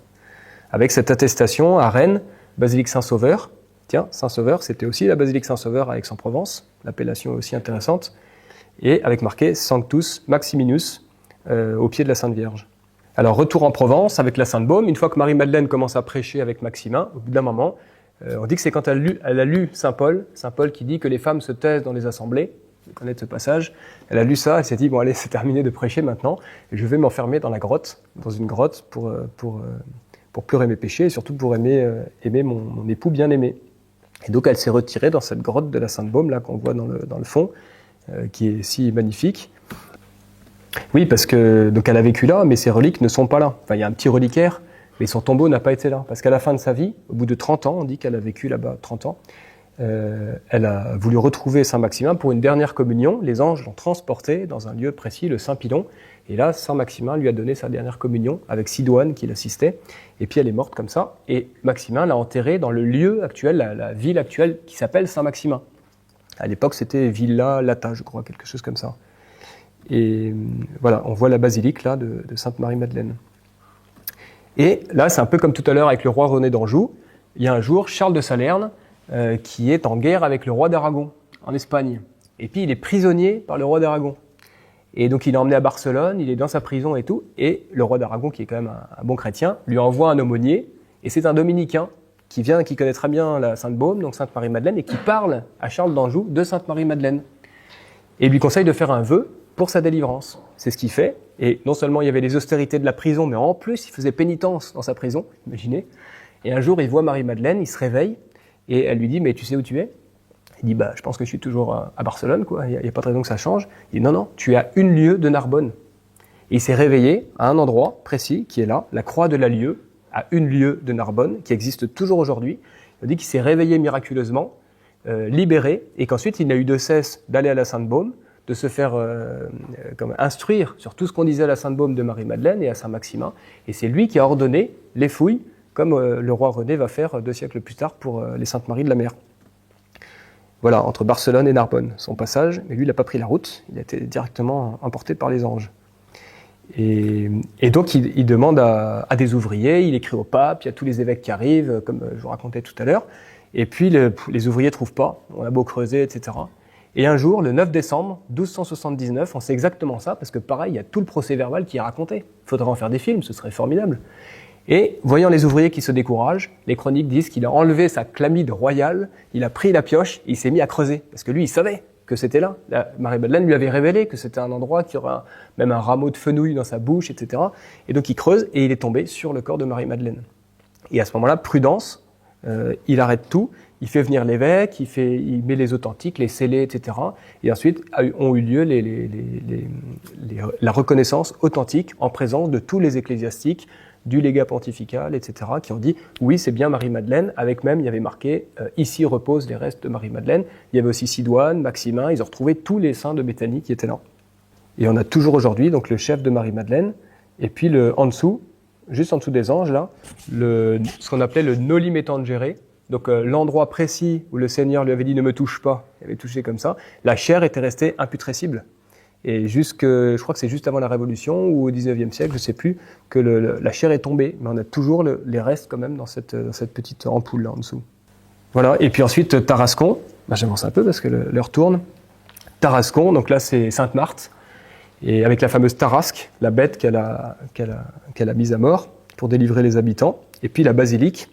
Avec cette attestation à Rennes, basilique Saint-Sauveur. Tiens, Saint-Sauveur, c'était aussi la basilique Saint-Sauveur à Aix-en-Provence, l'appellation est aussi intéressante, et avec marqué Sanctus Maximinus au pied de la Sainte Vierge. Alors, retour en Provence avec la Sainte-Baume. Une fois que Marie-Madeleine commence à prêcher avec Maximin, au bout d'un moment, on dit que c'est quand elle a lu Saint Paul qui dit que les femmes se taisent dans les assemblées. Vous connaissez ce passage. Elle a lu ça, elle s'est dit, bon allez, c'est terminé de prêcher maintenant, et je vais m'enfermer dans une grotte pour pleurer mes péchés, et surtout pour aimer mon époux bien-aimé. Et donc elle s'est retirée dans cette grotte de la Sainte-Baume, là qu'on voit dans le fond, qui est si magnifique. Oui, parce que donc elle a vécu là, mais ses reliques ne sont pas là. Enfin, il y a un petit reliquaire, mais son tombeau n'a pas été là. Parce qu'à la fin de sa vie, au bout de 30 ans, on dit qu'elle a vécu là-bas 30 ans, elle a voulu retrouver Saint-Maximin pour une dernière communion. Les anges l'ont transporté dans un lieu précis, le Saint-Pilon. Et là, Saint-Maximin lui a donné sa dernière communion avec Sidoine qui l'assistait. Et puis elle est morte comme ça. Et Maximin l'a enterrée dans le lieu actuel, la ville actuelle qui s'appelle Saint-Maximin. À l'époque, c'était Villa Lata, je crois, quelque chose comme ça. Et voilà, on voit la basilique là de Sainte-Marie-Madeleine. Et là, c'est un peu comme tout à l'heure avec le roi René d'Anjou. Il y a un jour Charles de Salerne qui est en guerre avec le roi d'Aragon en Espagne. Et puis il est prisonnier par le roi d'Aragon. Et donc il est emmené à Barcelone, il est dans sa prison et tout. Et le roi d'Aragon, qui est quand même un bon chrétien, lui envoie un aumônier. Et c'est un dominicain qui connaît très bien la Sainte-Baume, donc Sainte-Marie-Madeleine, et qui parle à Charles d'Anjou de Sainte-Marie-Madeleine. Et il lui conseille de faire un vœu pour sa délivrance. C'est ce qu'il fait. Et non seulement il y avait les austérités de la prison, mais en plus il faisait pénitence dans sa prison, imaginez. Et un jour il voit Marie-Madeleine, il se réveille, et elle lui dit « Mais tu sais où tu es ?» Il dit « Je pense que je suis toujours à Barcelone, quoi. Il n'y a pas de raison que ça change. » Il dit « Non, tu es à 1 lieue de Narbonne. » Et il s'est réveillé à un endroit précis qui est là, la croix de la Lieue, à 1 lieue de Narbonne, qui existe toujours aujourd'hui. Il dit qu'il s'est réveillé miraculeusement, libéré, et qu'ensuite il n'a eu de cesse d'aller à la Sainte-Baume, de se faire instruire sur tout ce qu'on disait à la Sainte-Baume de Marie-Madeleine et à Saint-Maximin. Et c'est lui qui a ordonné les fouilles, comme le roi René va faire 2 siècles plus tard pour les Saintes Maries de la Mer. Voilà, entre Barcelone et Narbonne, son passage. Mais lui, il n'a pas pris la route, il a été directement emporté par les anges. Et donc, il demande à des ouvriers, il écrit au pape, il y a tous les évêques qui arrivent, comme je vous racontais tout à l'heure. Et puis, les ouvriers ne trouvent pas, on a beau creuser, etc. Et un jour, le 9 décembre 1279, on sait exactement ça, parce que pareil, il y a tout le procès-verbal qui est raconté. Il faudrait en faire des films, ce serait formidable. Et voyant les ouvriers qui se découragent, les chroniques disent qu'il a enlevé sa chlamyde royale, il a pris la pioche et il s'est mis à creuser. Parce que lui, il savait que c'était là. Marie-Madeleine lui avait révélé que c'était un endroit qui aurait même un rameau de fenouil dans sa bouche, etc. Et donc il creuse et il est tombé sur le corps de Marie-Madeleine. Et à ce moment-là, prudence, il arrête tout, il fait venir l'évêque, il met les authentiques, les scellés, etc. Et ensuite ont eu lieu la reconnaissance authentique en présence de tous les ecclésiastiques, du légat pontifical, etc., qui ont dit « Oui, c'est bien Marie-Madeleine », avec même, il y avait marqué « Ici reposent les restes de Marie-Madeleine ». Il y avait aussi Sidoine, Maximin, ils ont retrouvé tous les saints de Béthanie qui étaient là. Et on a toujours aujourd'hui donc le chef de Marie-Madeleine, et puis en dessous, juste en dessous des anges, là, ce qu'on appelait le noli me tangere, donc l'endroit précis où le Seigneur lui avait dit « Ne me touche pas », il avait touché comme ça, la chair était restée imputrescible. Et je crois que c'est juste avant la Révolution ou au XIXe siècle, je ne sais plus, que la chair est tombée. Mais on a toujours les restes quand même dans cette petite ampoule là en dessous. Voilà. Et puis ensuite, Tarascon. J'avance un peu parce que l'heure tourne. Tarascon, donc là c'est Sainte-Marthe. Et avec la fameuse Tarasque, la bête qu'elle a mise à mort pour délivrer les habitants. Et puis la basilique,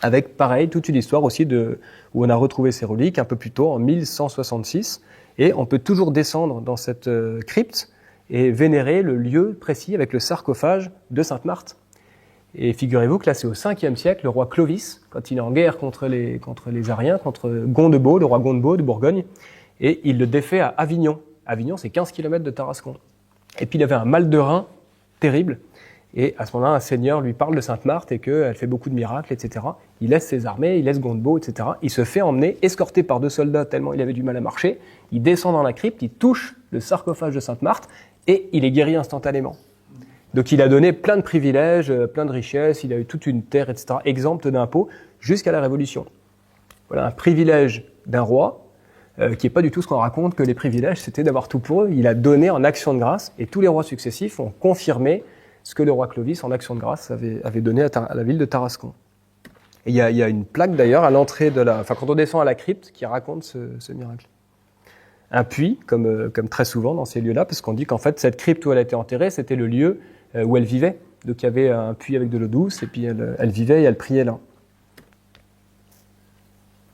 avec pareil, toute une histoire aussi où on a retrouvé ces reliques un peu plus tôt, en 1166. Et on peut toujours descendre dans cette crypte et vénérer le lieu précis avec le sarcophage de Sainte-Marthe. Et figurez-vous que là, c'est au 5e siècle, le roi Clovis, quand il est en guerre contre les Ariens, contre Gondebaud, le roi Gondebaud de Bourgogne, et il le défait à Avignon. Avignon, c'est 15 km de Tarascon. Et puis il avait un mal de rein terrible. Et à ce moment-là, un seigneur lui parle de Sainte-Marthe et qu'elle fait beaucoup de miracles, etc. Il laisse ses armées, il laisse Gondebaud, etc. Il se fait emmener, escorté par 2 soldats tellement il avait du mal à marcher. Il descend dans la crypte, il touche le sarcophage de Sainte-Marthe et il est guéri instantanément. Donc il a donné plein de privilèges, plein de richesses, il a eu toute une terre, etc., exempte d'impôts jusqu'à la Révolution. Voilà un privilège d'un roi qui n'est pas du tout ce qu'on raconte que les privilèges, c'était d'avoir tout pour eux. Il a donné en action de grâce et tous les rois successifs ont confirmé ce que le roi Clovis, en action de grâce, avait donné à la ville de Tarascon. Et il y a une plaque d'ailleurs à l'entrée quand on descend à la crypte, qui raconte ce miracle. Un puits, comme très souvent dans ces lieux-là, parce qu'on dit qu'en fait, cette crypte où elle a été enterrée, c'était le lieu où elle vivait. Donc il y avait un puits avec de l'eau douce, et puis elle vivait et elle priait là.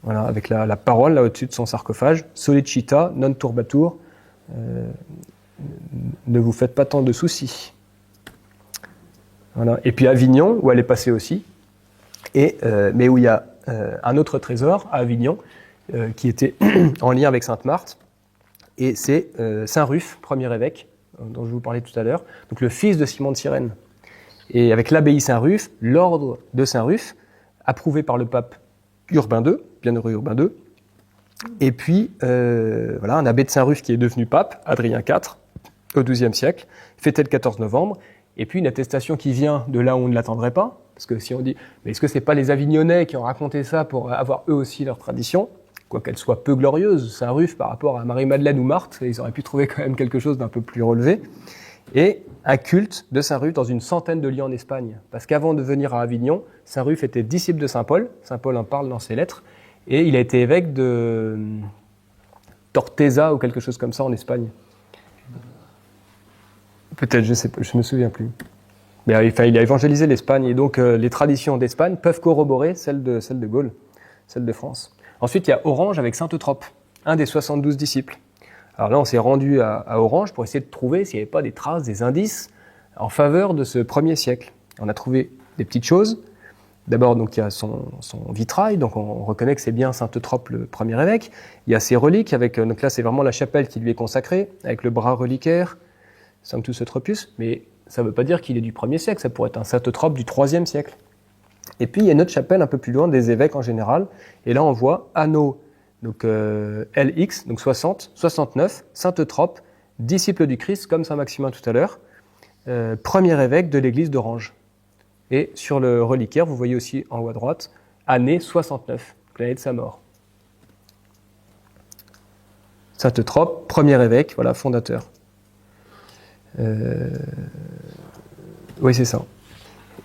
Voilà, avec la parole là au-dessus de son sarcophage, Solicita non turbatur, ne vous faites pas tant de soucis. Voilà. Et puis Avignon, où elle est passée aussi, mais où il y a un autre trésor à Avignon, qui était en lien avec Sainte-Marthe, et c'est Saint Ruf, premier évêque, dont je vous parlais tout à l'heure, donc le fils de Simon de Cyrène. Et avec l'abbaye Saint-Ruf, l'ordre de Saint-Ruf, approuvé par le pape Urbain II, bienheureux Urbain II, et puis un abbé de Saint-Ruf qui est devenu pape, Adrien IV, au XIIe siècle, fêté le 14 novembre, et puis une attestation qui vient de là où on ne l'attendrait pas, parce que si on dit, mais est-ce que c'est pas les Avignonnais qui ont raconté ça pour avoir eux aussi leur tradition, quoiqu'elle soit peu glorieuse, Saint-Ruf par rapport à Marie-Madeleine ou Marthe, ils auraient pu trouver quand même quelque chose d'un peu plus relevé, et un culte de Saint-Ruf dans une centaine de lieux en Espagne, parce qu'avant de venir à Avignon, Saint-Ruf était disciple de Saint-Paul en parle dans ses lettres, et il a été évêque de Tortesa ou quelque chose comme ça en Espagne. Peut-être, je sais pas, je me souviens plus. Mais enfin, il a évangélisé l'Espagne et donc les traditions d'Espagne peuvent corroborer celles de Gaulle, celles de France. Ensuite, il y a Orange avec Saint Eutrope, un des 72 disciples. Alors là, on s'est rendu à Orange pour essayer de trouver s'il n'y avait pas des traces, des indices en faveur de ce 1er siècle. On a trouvé des petites choses. D'abord, donc, il y a son vitrail, donc on reconnaît que c'est bien Saint Eutrope le premier évêque. Il y a ses reliques, donc là c'est vraiment la chapelle qui lui est consacrée, avec le bras reliquaire, Sanctus Eutropus, mais ça ne veut pas dire qu'il est du 1er siècle, ça pourrait être un Saint Eutrope du 3e siècle. Et puis il y a une autre chapelle un peu plus loin, des évêques en général, et là on voit anneau, donc LX, donc 60, 69, Saint Eutrope, disciple du Christ, comme Saint Maximin tout à l'heure, premier évêque de l'église d'Orange. Et sur le reliquaire, vous voyez aussi en haut à droite, année 69, l'année de sa mort. Saint Eutrope, premier évêque, voilà, fondateur. Oui, c'est ça.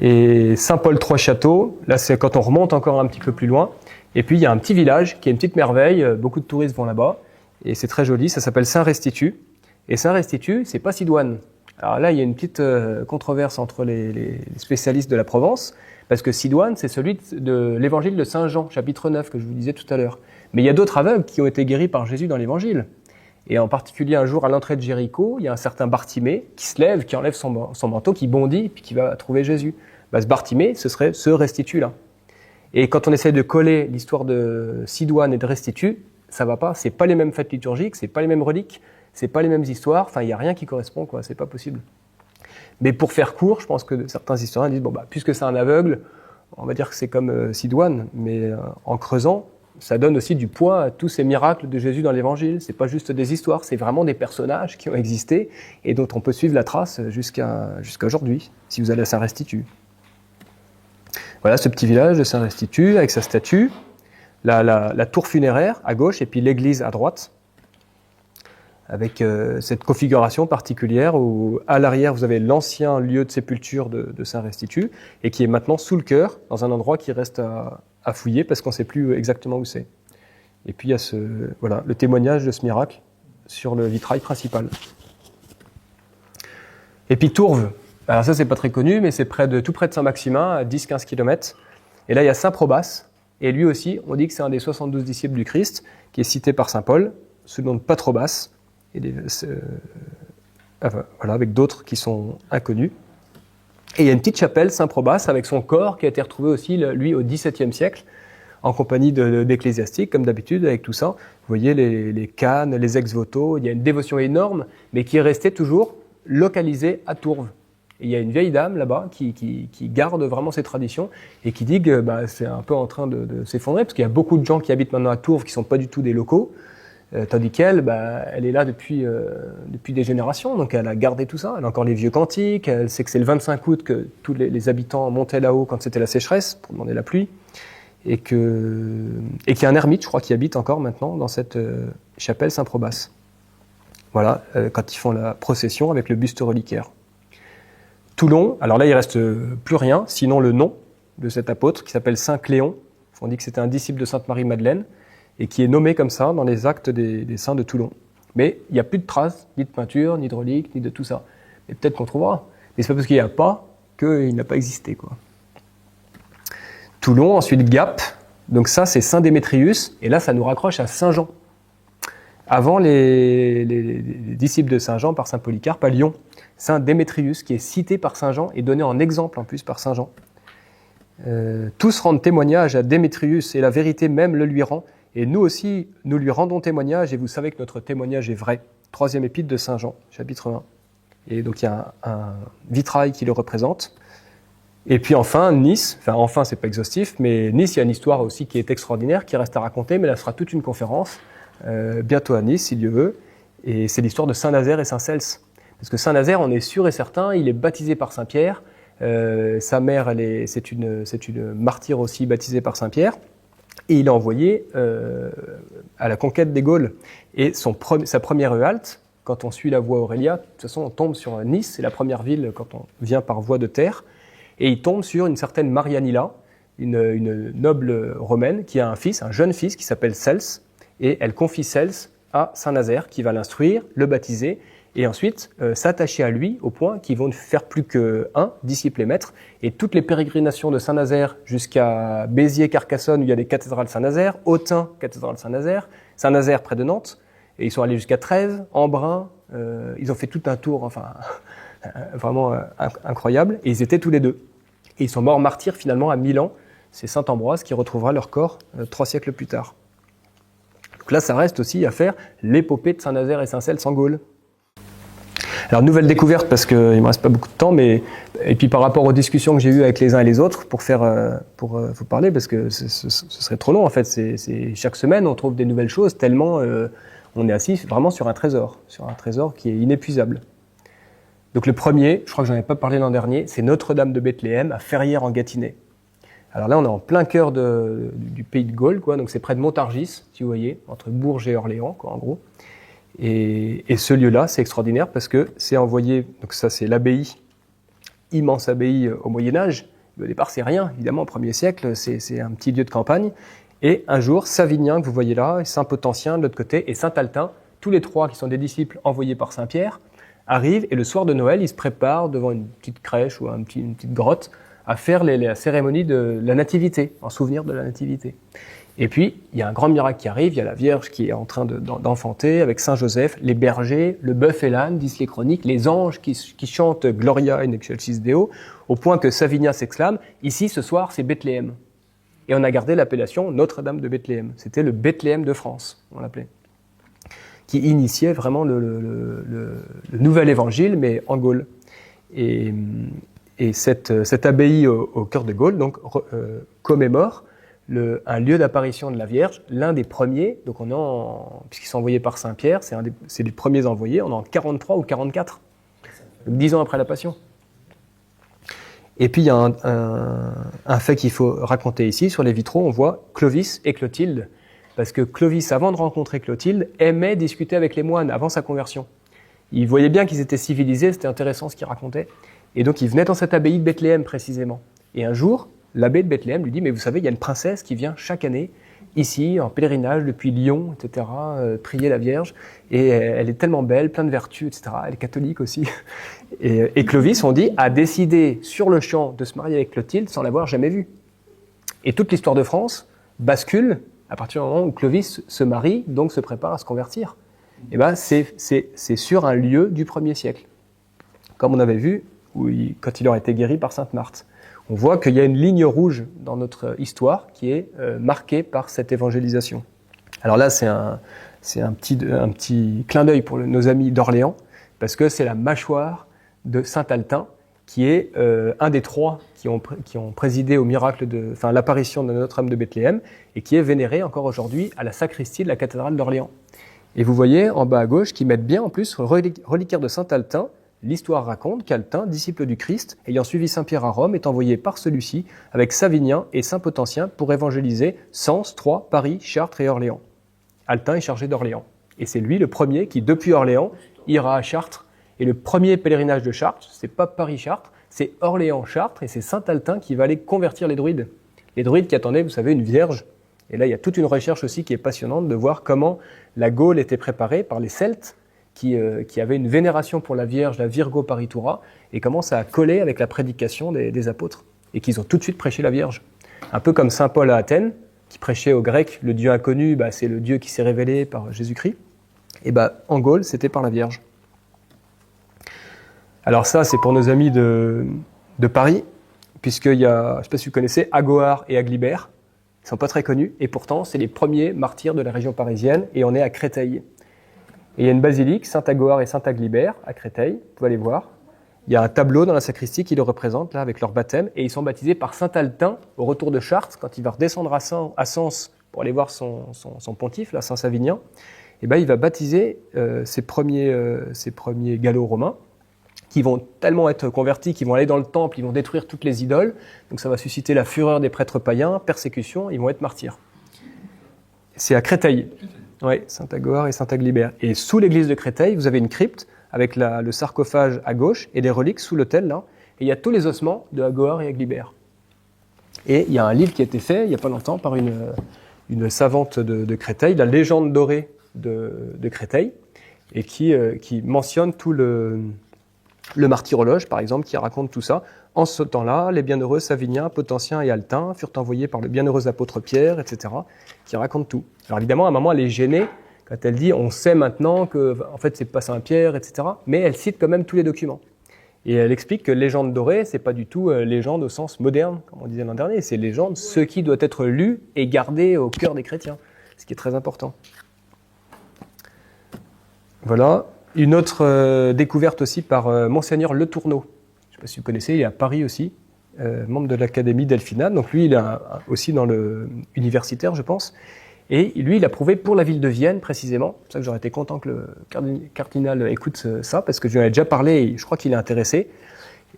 Et Saint-Paul Trois-Châteaux, là c'est quand on remonte encore un petit peu plus loin. Et puis il y a un petit village qui est une petite merveille, beaucoup de touristes vont là-bas. Et c'est très joli, ça s'appelle Saint-Restitut. Et Saint-Restitut, c'est pas Sidoine. Alors là, il y a une petite controverse entre les spécialistes de la Provence, parce que Sidoine, c'est celui de l'évangile de Saint Jean, chapitre 9, que je vous disais tout à l'heure. Mais il y a d'autres aveugles qui ont été guéris par Jésus dans l'évangile. Et en particulier, un jour, à l'entrée de Jéricho, il y a un certain Bartimée qui se lève, qui enlève son manteau, qui bondit, puis qui va trouver Jésus. Ce Bartimée, ce serait ce Restitut-là. Et quand on essaie de coller l'histoire de Sidoine et de Restitut, ça va pas, c'est pas les mêmes fêtes liturgiques, c'est pas les mêmes reliques, c'est pas les mêmes histoires, enfin il n'y a rien qui correspond, quoi, c'est pas possible. Mais pour faire court, je pense que certains historiens disent, puisque c'est un aveugle, on va dire que c'est comme Sidoine, mais en creusant, ça donne aussi du poids à tous ces miracles de Jésus dans l'évangile. C'est pas juste des histoires, c'est vraiment des personnages qui ont existé et dont on peut suivre la trace jusqu'à aujourd'hui, si vous allez à Saint-Restitut. Voilà ce petit village de Saint-Restitut avec sa statue, la tour funéraire à gauche et puis l'église à droite, avec cette configuration particulière où à l'arrière vous avez l'ancien lieu de sépulture de Saint-Restitut et qui est maintenant sous le chœur, dans un endroit qui reste à fouiller parce qu'on ne sait plus exactement où c'est. Et puis il y a le témoignage de ce miracle sur le vitrail principal. Et puis Tourves, alors ça c'est pas très connu, mais c'est tout près de Saint-Maximin, à 10-15 km. Et là il y a Saint-Probas, et lui aussi, on dit que c'est un des 72 disciples du Christ, qui est cité par Saint Paul, sous le nom de Patrobas, avec d'autres qui sont inconnus. Et il y a une petite chapelle, Saint-Probas, avec son corps qui a été retrouvé aussi, lui, au XVIIe siècle, en compagnie d'ecclésiastiques, comme d'habitude, avec tout ça. Vous voyez les cannes, les ex-voto, il y a une dévotion énorme, mais qui est restée toujours localisée à Tourves. Et il y a une vieille dame là-bas qui garde vraiment ces traditions et qui dit que c'est un peu en train de s'effondrer, parce qu'il y a beaucoup de gens qui habitent maintenant à Tourves qui ne sont pas du tout des locaux, tandis qu'elle, elle est là depuis des générations, donc elle a gardé tout ça, elle a encore les vieux cantiques, elle sait que c'est le 25 août que tous les habitants montaient là-haut quand c'était la sécheresse, pour demander la pluie, et qu'il y a un ermite, je crois, qui habite encore maintenant dans cette chapelle Saint-Probas. Voilà, quand ils font la procession avec le buste reliquaire. Toulon, alors là il ne reste plus rien, sinon le nom de cet apôtre qui s'appelle Saint Cléon. On dit que c'était un disciple de Sainte Marie-Madeleine et qui est nommé comme ça dans les actes des saints de Toulon. Mais il n'y a plus de traces, ni de peinture, ni de reliques, ni de tout ça. Mais peut-être qu'on trouvera. Mais c'est pas parce qu'il n'y a pas qu'il n'a pas existé, quoi. Toulon, ensuite Gap. Donc ça c'est Saint Démétrius et là ça nous raccroche à Saint Jean. Avant les disciples de Saint Jean par Saint Polycarpe à Lyon. Saint Démétrius, qui est cité par Saint Jean et donné en exemple en plus par Saint Jean. Tous rendent témoignage à Démétrius et la vérité même le lui rend. Et nous aussi, nous lui rendons témoignage et vous savez que notre témoignage est vrai. 3e épître de Saint Jean, chapitre 1. Et donc il y a un vitrail qui le représente. Et puis enfin, Nice, enfin c'est pas exhaustif, mais Nice, il y a une histoire aussi qui est extraordinaire, qui reste à raconter, mais là, ce sera toute une conférence, bientôt à Nice, si Dieu veut. Et c'est l'histoire de Saint-Nazaire et Saint-Cels. Parce que Saint-Nazaire, on est sûr et certain, il est baptisé par Saint-Pierre. Sa mère, c'est une martyre aussi baptisée par Saint-Pierre. Et il est envoyé à la conquête des Gaules. Et sa première halte, quand on suit la voie Aurélia, de toute façon, on tombe sur Nice, c'est la première ville quand on vient par voie de terre. Et il tombe sur une certaine Marianilla, une noble romaine, qui a un jeune fils qui s'appelle Cels. Et elle confie Cels à Saint-Nazaire, qui va l'instruire, le baptiser. et ensuite s'attacher à lui au point qu'ils vont ne faire plus qu'un, disciple et maître, et toutes les pérégrinations de Saint-Nazaire jusqu'à Béziers-Carcassonne où il y a des cathédrales Saint-Nazaire, Autun, cathédrale Saint-Nazaire, Saint-Nazaire près de Nantes, et ils sont allés jusqu'à Trèves, Embrun, ils ont fait tout un tour, enfin vraiment incroyable, et ils étaient tous les deux. Et ils sont morts martyrs finalement à Milan, c'est saint Ambroise qui retrouvera leur corps 3 siècles plus tard. Donc là, ça reste aussi à faire l'épopée de Saint-Nazaire et Saint-Cels en Gaule. Alors, nouvelle découverte, parce qu'il ne me reste pas beaucoup de temps, mais et puis par rapport aux discussions que j'ai eues avec les uns et les autres, pour vous parler, parce que ce serait trop long en fait. Chaque semaine, on trouve des nouvelles choses, tellement on est assis vraiment sur un trésor qui est inépuisable. Donc le premier, je crois que j'en avais pas parlé l'an dernier, c'est Notre-Dame de Bethléem à Ferrières en Gâtinais. Alors là, on est en plein cœur du pays de Gaule, quoi. Donc c'est près de Montargis, si vous voyez, entre Bourges et Orléans, quoi, en gros. Et ce lieu-là, c'est extraordinaire parce que c'est envoyé, donc ça c'est l'abbaye, immense abbaye au Moyen-Âge. Au départ, c'est rien, évidemment, au 1er siècle, c'est un petit lieu de campagne. Et un jour, Savinien, que vous voyez là, et Saint-Potentien de l'autre côté, et Saint-Altin, tous les trois qui sont des disciples envoyés par Saint-Pierre, arrivent, et le soir de Noël, ils se préparent devant une petite crèche ou une petite grotte à faire la cérémonie de la nativité, en souvenir de la nativité. Et puis, il y a un grand miracle qui arrive, il y a la Vierge qui est en train d'enfanter avec Saint Joseph, les bergers, le bœuf et l'âne, disent les chroniques, les anges qui chantent Gloria in excelsis Deo, au point que Savinien s'exclame, ici ce soir c'est Bethléem. Et on a gardé l'appellation Notre-Dame de Bethléem. C'était le Bethléem de France, on l'appelait, qui initiait vraiment le nouvel évangile, mais en Gaule. Et cette abbaye au cœur de Gaule donc, commémore un lieu d'apparition de la Vierge, l'un des premiers, donc puisqu'ils sont envoyés par Saint-Pierre, c'est les premiers envoyés, on est en 43 ou 44, donc 10 ans après la Passion. Et puis il y a un fait qu'il faut raconter ici, sur les vitraux, on voit Clovis et Clotilde, parce que Clovis, avant de rencontrer Clotilde, aimait discuter avec les moines avant sa conversion. Il voyait bien qu'ils étaient civilisés, c'était intéressant ce qu'ils racontaient, et donc il venait dans cette abbaye de Bethléem précisément. Et un jour, l'abbé de Bethléem lui dit « Mais vous savez, il y a une princesse qui vient chaque année, ici, en pèlerinage depuis Lyon, etc., prier la Vierge, et elle est tellement belle, pleine de vertus, etc., elle est catholique aussi. » Et Clovis, on dit, a décidé sur le champ de se marier avec Clotilde sans l'avoir jamais vue. Et toute l'histoire de France bascule à partir du moment où Clovis se marie, donc se prépare à se convertir. Et ben, c'est sur un lieu du 1er siècle, comme on avait vu quand il aurait été guéri par Sainte Marthe. On voit qu'il y a une ligne rouge dans notre histoire qui est marquée par cette évangélisation. Alors là, c'est un petit clin d'œil pour nos amis d'Orléans, parce que c'est la mâchoire de Saint-Altin, qui est un des trois qui ont présidé au miracle l'apparition de Notre-Dame de Bethléem, et qui est vénéré encore aujourd'hui à la sacristie de la cathédrale d'Orléans. Et vous voyez en bas à gauche qu'ils mettent bien en plus le reliquaire de Saint-Altin. L'histoire raconte qu'Altin, disciple du Christ, ayant suivi Saint-Pierre à Rome, est envoyé par celui-ci avec Savinien et Saint-Potentien pour évangéliser Sens, Troyes, Paris, Chartres et Orléans. Altin est chargé d'Orléans. Et c'est lui le premier qui, depuis Orléans, ira à Chartres. Et le premier pèlerinage de Chartres, c'est pas Paris-Chartres, c'est Orléans-Chartres, et c'est Saint-Altin qui va aller convertir les druides. Les druides qui attendaient, vous savez, une vierge. Et là, il y a toute une recherche aussi qui est passionnante de voir comment la Gaule était préparée par les Celtes, qui avait une vénération pour la Vierge, la Virgo Paritura, et comment ça a collé avec la prédication des apôtres, et qu'ils ont tout de suite prêché la Vierge. Un peu comme saint Paul à Athènes, qui prêchait aux Grecs, le Dieu inconnu, c'est le Dieu qui s'est révélé par Jésus-Christ, et en Gaule, c'était par la Vierge. Alors ça, c'est pour nos amis de Paris, puisqu'il y a, je ne sais pas si vous connaissez, Agoar et Aglibert, ils ne sont pas très connus, et pourtant, c'est les premiers martyrs de la région parisienne, et on est à Créteil. Et il y a une basilique, Saint-Agoar et Saint-Aglibert, à Créteil, vous pouvez aller voir. Il y a un tableau dans la sacristie qui le représente, là, avec leur baptême, et ils sont baptisés par Saint-Altin, au retour de Chartres, quand il va redescendre à Sens pour aller voir son pontife, là, Saint-Savinien. Et il va baptiser ses premiers gallo-romains, qui vont tellement être convertis, qu'ils vont aller dans le temple, ils vont détruire toutes les idoles, donc ça va susciter la fureur des prêtres païens, persécution, ils vont être martyrs. C'est à Créteil. Oui, Saint-Agoar et Saint-Aglibert. Et sous l'église de Créteil, vous avez une crypte avec le sarcophage à gauche et les reliques sous l'autel, là. Et il y a tous les ossements de Agoar et Aglibert. Et il y a un livre qui a été fait, il n'y a pas longtemps, par une savante de Créteil, la légende dorée de Créteil. et qui mentionne tout le martyrologe, par exemple, qui raconte tout ça. En ce temps-là, les bienheureux Saviniens, Potentiens et Altins furent envoyés par le bienheureux apôtre Pierre, etc., qui raconte tout. Alors évidemment, à un moment, elle est gênée quand elle dit « on sait maintenant que, en fait, c'est pas Saint-Pierre, etc. » Mais elle cite quand même tous les documents. Et elle explique que légende dorée, c'est pas du tout légende au sens moderne, comme on disait l'an dernier, c'est légende, ce qui doit être lu et gardé au cœur des chrétiens, ce qui est très important. Voilà. Une autre découverte aussi par Monseigneur Le Tourneau. Je ne sais pas si vous connaissez, il est à Paris aussi, membre de l'Académie delphinale. Donc lui, il est aussi dans le universitaire, je pense. Et lui, il a prouvé pour la ville de Vienne, précisément. C'est pour ça que j'aurais été content que le cardinal écoute ça, parce que je lui en ai déjà parlé et je crois qu'il est intéressé.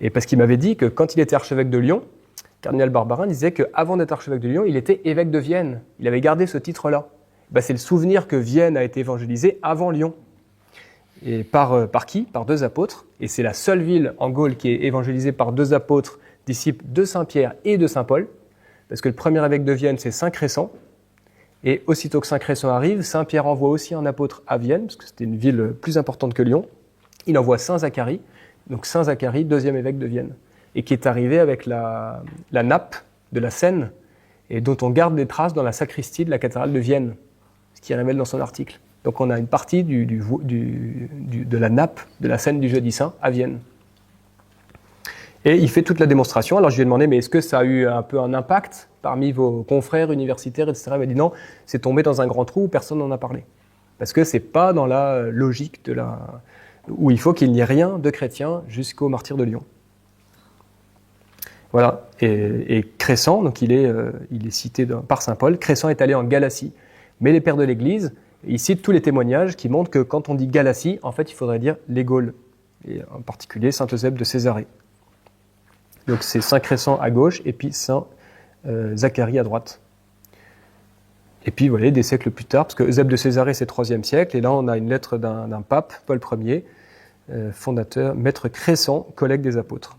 Et parce qu'il m'avait dit que quand il était archevêque de Lyon, cardinal Barbarin disait qu'avant d'être archevêque de Lyon, il était évêque de Vienne. Il avait gardé ce titre-là. Ben, c'est le souvenir que Vienne a été évangélisée avant Lyon. Et par qui? Par 2 apôtres. Et c'est la seule ville en Gaule qui est évangélisée par 2 apôtres, disciples de Saint-Pierre et de Saint-Paul. Parce que le premier évêque de Vienne, c'est Saint Crescent. Et aussitôt que Saint Crescent arrive, Saint-Pierre envoie aussi un apôtre à Vienne, parce que c'était une ville plus importante que Lyon. Il envoie Saint Zacharie, donc Saint Zacharie, 2e évêque de Vienne, et qui est arrivé avec la nappe de la Seine, et dont on garde des traces dans la sacristie de la cathédrale de Vienne, ce qu'il révèle dans son article. Donc on a une partie de la nappe de la Seine du Jeudi Saint à Vienne. Et il fait toute la démonstration. Alors je lui ai demandé, mais est-ce que ça a eu un peu un impact parmi vos confrères universitaires, etc. Il m'a dit non, c'est tombé dans un grand trou où personne n'en a parlé. Parce que c'est pas dans la logique où il faut qu'il n'y ait rien de chrétien jusqu'au martyr de Lyon. Voilà. Et Crescent, donc il est cité par saint Paul. Crescent est allé en Galatie. Mais les pères de l'Église, ils citent tous les témoignages qui montrent que quand on dit Galatie, en fait, il faudrait dire les Gaules. Et en particulier Saint Eusèbe de Césarée. Donc c'est Saint Crescent à gauche et puis Saint Zacharie à droite. Et puis voilà, des siècles plus tard, parce que Eusèbe de Césarée c'est 3e siècle, et là on a une lettre d'un pape, Paul Ier, fondateur, maître Crescent, collègue des apôtres.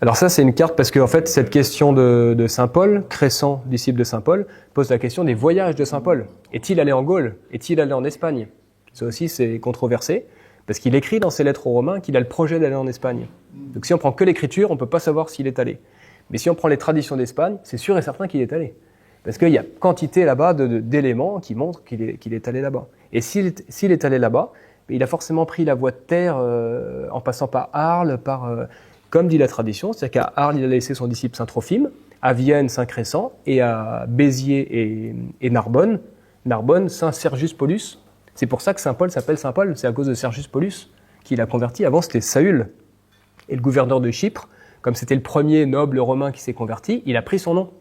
Alors ça c'est une carte parce que en fait cette question de Saint Paul, Crescent, disciple de Saint Paul, pose la question des voyages de Saint Paul. Est-il allé en Gaule? Est-il allé en Espagne? Ça aussi c'est controversé, parce qu'il écrit dans ses lettres aux Romains qu'il a le projet d'aller en Espagne. Donc si on prend que l'écriture, on ne peut pas savoir s'il est allé. Mais si on prend les traditions d'Espagne, c'est sûr et certain qu'il est allé. Parce qu'il y a quantité là-bas d'éléments qui montrent qu'il est allé là-bas. Et s'il est allé là-bas, il a forcément pris la voie de terre en passant par Arles, comme dit la tradition, c'est-à-dire qu'à Arles, il a laissé son disciple Saint Trophime, à Vienne, Saint Crescent, et à Béziers et Narbonne, Saint Sergius Paulus. C'est pour ça que Saint Paul s'appelle Saint Paul, c'est à cause de Sergius Paulus qu'il a converti. Avant, c'était Saül. Et le gouverneur de Chypre, comme c'était le premier noble romain qui s'est converti, il a pris son nom.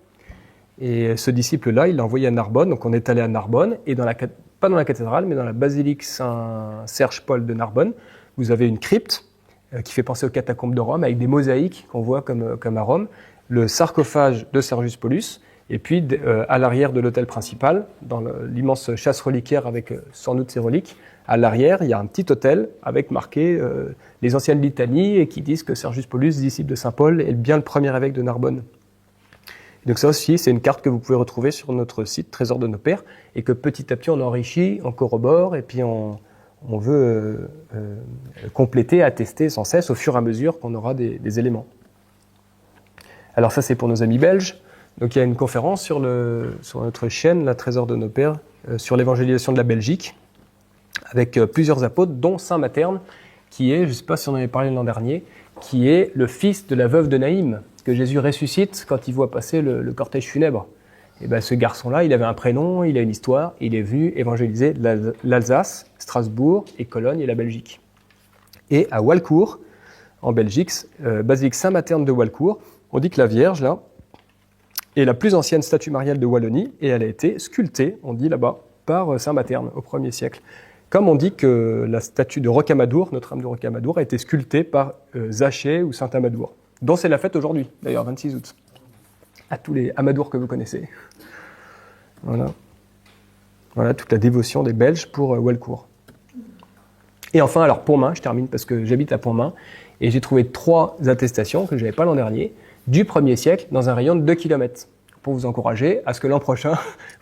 Et ce disciple-là, il l'a envoyé à Narbonne. Donc on est allé à Narbonne, et pas dans la cathédrale, mais dans la basilique Saint-Serge-Paul de Narbonne, vous avez une crypte qui fait penser aux catacombes de Rome, avec des mosaïques qu'on voit comme à Rome, le sarcophage de Sergius Paulus, et puis à l'arrière de l'autel principal, dans l'immense chasse reliquaire avec sans doute ses reliques, à l'arrière, il y a un petit autel avec marqué les anciennes litanies et qui disent que Sergius Paulus, disciple de Saint Paul, est bien le premier évêque de Narbonne. Et donc ça aussi, c'est une carte que vous pouvez retrouver sur notre site Trésor de nos Pères et que petit à petit on enrichit, on corrobore et puis on veut compléter, attester sans cesse au fur et à mesure qu'on aura des éléments. Alors ça c'est pour nos amis belges. Donc il y a une conférence sur notre chaîne, la Trésor de nos Pères, sur l'évangélisation de la Belgique, avec plusieurs apôtres, dont Saint Materne, qui est, je ne sais pas si on en avait parlé l'an dernier, qui est le fils de la veuve de Naïm, que Jésus ressuscite quand il voit passer le cortège funèbre. Et ben ce garçon-là, il avait un prénom, il a une histoire, il est venu évangéliser l'Alsace, Strasbourg et Cologne et la Belgique. Et à Walcourt, en Belgique, basilique Saint-Materne de Walcourt, on dit que la Vierge, là, est la plus ancienne statue mariale de Wallonie, et elle a été sculptée, on dit là-bas, par Saint Materne au 1er siècle. Comme on dit que la statue de Rocamadour, Notre-Dame de Rocamadour, a été sculptée par Zaché ou Saint Amadour, dont c'est la fête aujourd'hui, d'ailleurs, 26 août. À tous les Amadours que vous connaissez. Voilà toute la dévotion des Belges pour Walcourt. Et enfin, alors Pontmain, je termine parce que j'habite à Pontmain, et j'ai trouvé 3 attestations que je n'avais pas l'an dernier, du 1er siècle, dans un rayon de 2 km. pour vous encourager à ce que l'an prochain,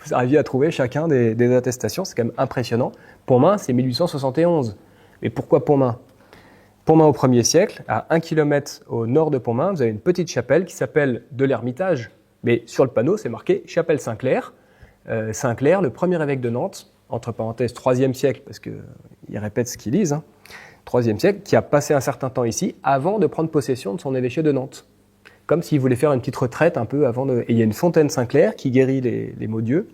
vous arriviez à trouver chacun des attestations. C'est quand même impressionnant. Pontmain, c'est 1871. Mais pourquoi Pontmain? Pontmain au 1er siècle, à 1 km au nord de Pontmain, vous avez une petite chapelle qui s'appelle de l'Ermitage. Mais sur le panneau, c'est marqué Chapelle Saint-Clair. Saint-Clair, le premier évêque de Nantes, entre parenthèses 3e siècle, parce qu'ils répètent ce qu'ils lisent, 3e siècle, qui a passé un certain temps ici avant de prendre possession de son évêché de Nantes. Comme s'il voulait faire une petite retraite un peu avant de... Et il y a une fontaine Saint-Clair qui guérit les maux d'yeux,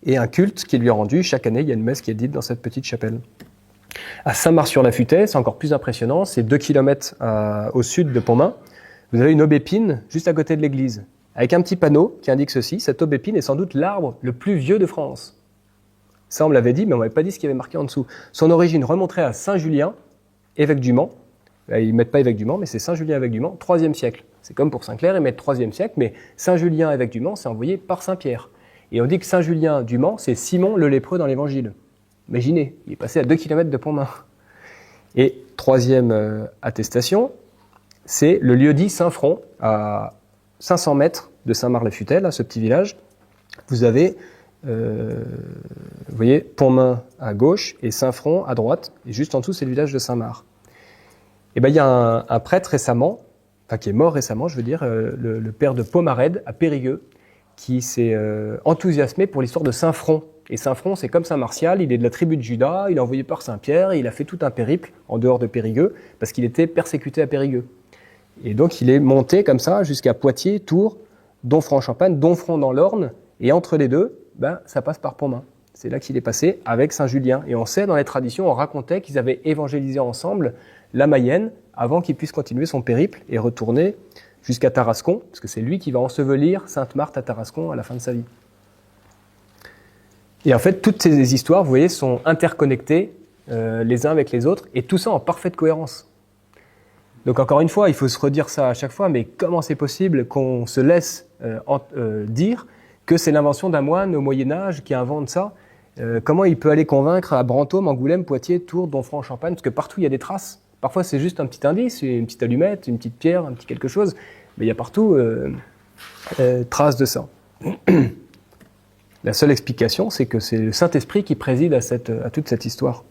et un culte qui lui est rendu. Chaque année, il y a une messe qui est dite dans cette petite chapelle. À Saint-Mars-sur-la-Futaie, c'est encore plus impressionnant, c'est 2 km au sud de Pontmain. Vous avez une aubépine juste à côté de l'église, avec un petit panneau qui indique ceci: cette aubépine est sans doute l'arbre le plus vieux de France. Ça, on me l'avait dit, mais on ne m'avait pas dit ce qu'il y avait marqué en dessous. Son origine remonterait à Saint-Julien, évêque du Mans. Ils ne mettent pas évêque du Mans, mais c'est Saint-Julien, évêque du Mans, 3e siècle. C'est comme pour Saint-Clair, ils mettent 3e siècle, mais Saint-Julien, évêque du Mans, c'est envoyé par Saint-Pierre. Et on dit que Saint-Julien du Mans, c'est Simon le lépreux dans l'Évangile. Imaginez, il est passé à 2 km de Pontmain. Et 3e attestation, c'est le lieu-dit Saint-Front, à 500 mètres de Saint-Mars-la-Futaie, là, ce petit village. Vous avez, vous voyez, Pontmain à gauche et Saint-Front à droite. Et juste en dessous, c'est le village de Saint-Mars. Et ben, il y a un prêtre récemment, enfin qui est mort récemment, je veux dire, le père de Pomarède à Périgueux, qui s'est enthousiasmé pour l'histoire de Saint-Front. Et Saint-Front, c'est comme Saint-Martial, il est de la tribu de Juda, il est envoyé par Saint-Pierre, et il a fait tout un périple en dehors de Périgueux, parce qu'il était persécuté à Périgueux. Et donc il est monté comme ça jusqu'à Poitiers, Tours, Domfront-Champagne, Domfront dans l'Orne, et entre les deux, ben, ça passe par Pontmain. C'est là qu'il est passé avec Saint-Julien. Et on sait, dans les traditions, on racontait qu'ils avaient évangélisé ensemble la Mayenne avant qu'il puisse continuer son périple et retourner jusqu'à Tarascon, parce que c'est lui qui va ensevelir Sainte Marthe à Tarascon à la fin de sa vie. Et en fait, toutes ces histoires, vous voyez, sont interconnectées les uns avec les autres, et tout ça en parfaite cohérence. Donc encore une fois, il faut se redire ça à chaque fois, mais comment c'est possible qu'on se laisse dire que c'est l'invention d'un moine au Moyen-Âge qui invente ça? Comment il peut aller convaincre à Brantôme, Angoulême, Poitiers, Tours, Domfront-Champagne, parce que partout il y a des traces. Parfois c'est juste un petit indice, une petite allumette, une petite pierre, un petit quelque chose, mais il y a partout traces de ça. La seule explication, c'est que c'est le Saint-Esprit qui préside à toute cette histoire.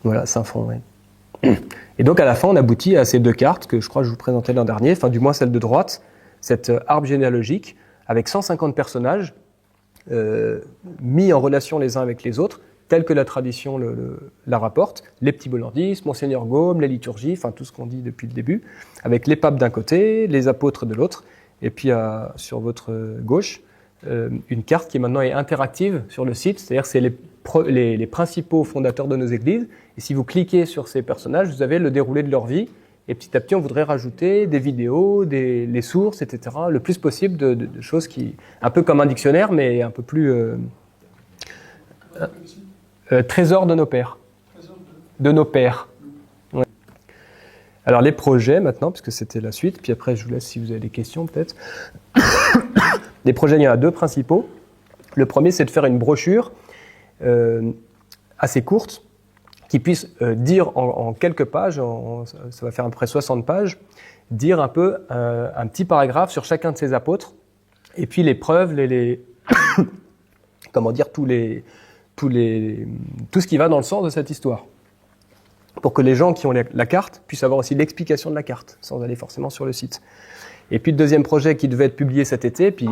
Voilà, Saint-Front, oui. Et donc à la fin, on aboutit à ces 2 cartes que je crois que je vous présentais l'an dernier, enfin du moins celle de droite, cet arbre généalogique avec 150 personnages mis en relation les uns avec les autres, tel que la tradition la rapporte, les petits Bollandis, Monseigneur Gaume, les liturgies, enfin tout ce qu'on dit depuis le début, avec les papes d'un côté, les apôtres de l'autre, et puis sur votre gauche, une carte qui maintenant est interactive sur le site, c'est-à-dire que c'est les principaux fondateurs de nos églises, et si vous cliquez sur ces personnages, vous avez le déroulé de leur vie, et petit à petit on voudrait rajouter des vidéos, les sources, etc., le plus possible de choses qui, un peu comme un dictionnaire, mais un peu plus... trésor de nos pères. De nos pères. Ouais. Alors les projets maintenant, parce que c'était la suite, puis après je vous laisse si vous avez des questions peut-être. Les projets, il y en a 2 principaux. Le premier, c'est de faire une brochure assez courte, qui puisse dire en quelques pages, ça va faire à peu près 60 pages, dire un peu un petit paragraphe sur chacun de ces apôtres, et puis les preuves, comment dire, tout ce qui va dans le sens de cette histoire. Pour que les gens qui ont la carte puissent avoir aussi l'explication de la carte, sans aller forcément sur le site. Et puis le deuxième projet qui devait être publié cet été, puis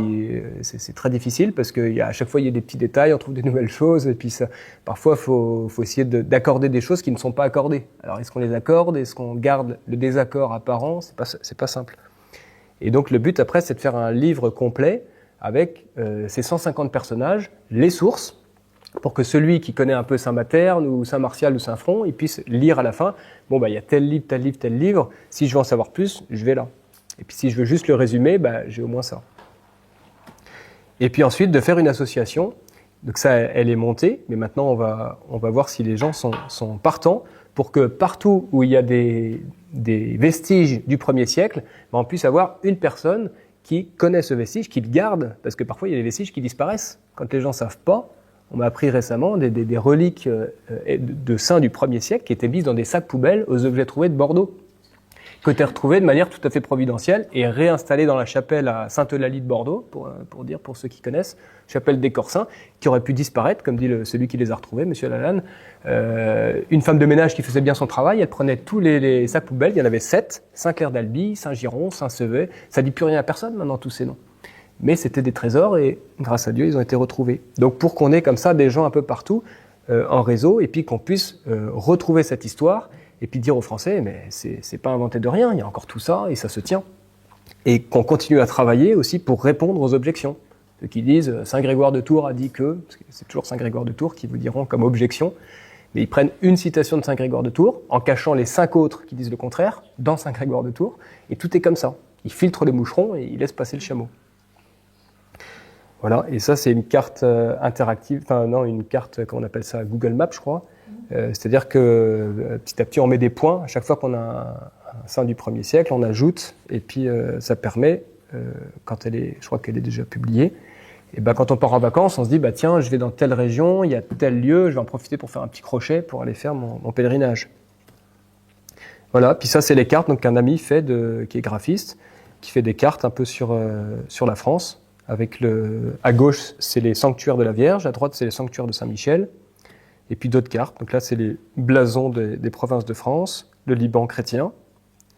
c'est très difficile parce qu'à chaque fois il y a des petits détails, on trouve des nouvelles choses, et puis parfois il faut essayer d'accorder des choses qui ne sont pas accordées. Alors est-ce qu'on les accorde, est-ce qu'on garde le désaccord apparent? C'est pas simple. Et donc le but après, c'est de faire un livre complet avec ces 150 personnages, les sources, pour que celui qui connaît un peu Saint-Materne ou Saint-Martial ou Saint-Front, il puisse lire à la fin, bon il y a tel livre, tel livre, tel livre, si je veux en savoir plus, je vais là. Et puis si je veux juste le résumer, j'ai au moins ça. Et puis ensuite, de faire une association. Donc ça, elle est montée, mais maintenant on va voir si les gens sont partants pour que partout où il y a des vestiges du 1er siècle, on puisse avoir une personne qui connaît ce vestige, qui le garde, parce que parfois il y a des vestiges qui disparaissent. Quand les gens ne savent pas, on m'a appris récemment des reliques de saints du 1er siècle qui étaient mises dans des sacs poubelles aux objets trouvés de Bordeaux. qui ont été retrouvés de manière tout à fait providentielle et réinstallés dans la chapelle à Sainte-Eulalie de Bordeaux, pour ceux qui connaissent, chapelle des Corsins, qui aurait pu disparaître, comme dit celui qui les a retrouvés, Monsieur Lalanne. Une femme de ménage qui faisait bien son travail, elle prenait tous les sacs poubelles, il y en avait 7, Saint-Clair-d'Alby, Saint-Giron, Saint-Sevet, ça dit plus rien à personne maintenant tous ces noms. Mais c'était des trésors et grâce à Dieu, ils ont été retrouvés. Donc pour qu'on ait comme ça des gens un peu partout en réseau et puis qu'on puisse retrouver cette histoire et puis dire aux Français, mais c'est pas inventé de rien, il y a encore tout ça et ça se tient. Et qu'on continue à travailler aussi pour répondre aux objections. Ceux qui disent Saint Grégoire de Tours a dit que, parce que c'est toujours Saint Grégoire de Tours qui vous diront comme objection, mais ils prennent une citation de Saint Grégoire de Tours en cachant les 5 autres qui disent le contraire dans Saint Grégoire de Tours, et tout est comme ça. Ils filtrent les moucherons et ils laissent passer le chameau. Voilà, et ça c'est une carte interactive, enfin non, une carte, comment on appelle ça, Google Maps je crois. C'est-à-dire que petit à petit on met des points, à chaque fois qu'on a un saint du 1er siècle, on ajoute, et puis ça permet, quand je crois qu'elle est déjà publiée, et ben quand on part en vacances, on se dit, bah tiens, je vais dans telle région, il y a tel lieu, je vais en profiter pour faire un petit crochet pour aller faire mon pèlerinage. Voilà, puis ça c'est les cartes, donc un ami fait qui est graphiste, qui fait des cartes un peu sur la France. Avec à gauche, c'est les sanctuaires de la Vierge, à droite, c'est les sanctuaires de Saint-Michel, et puis d'autres cartes. Donc là, c'est les blasons des provinces de France, le Liban chrétien,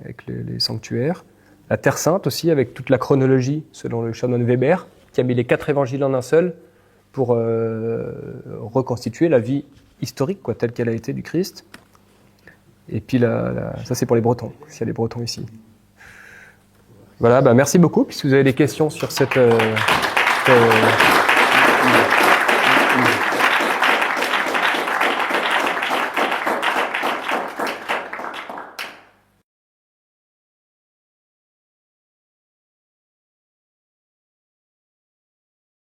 avec les sanctuaires, la Terre Sainte aussi, avec toute la chronologie, selon le chanoine Weber, qui a mis les 4 évangiles en un seul pour reconstituer la vie historique, telle qu'elle a été du Christ. Et puis ça, c'est pour les Bretons, s'il y a des Bretons ici. Voilà, merci beaucoup. Puis si vous avez des questions sur cette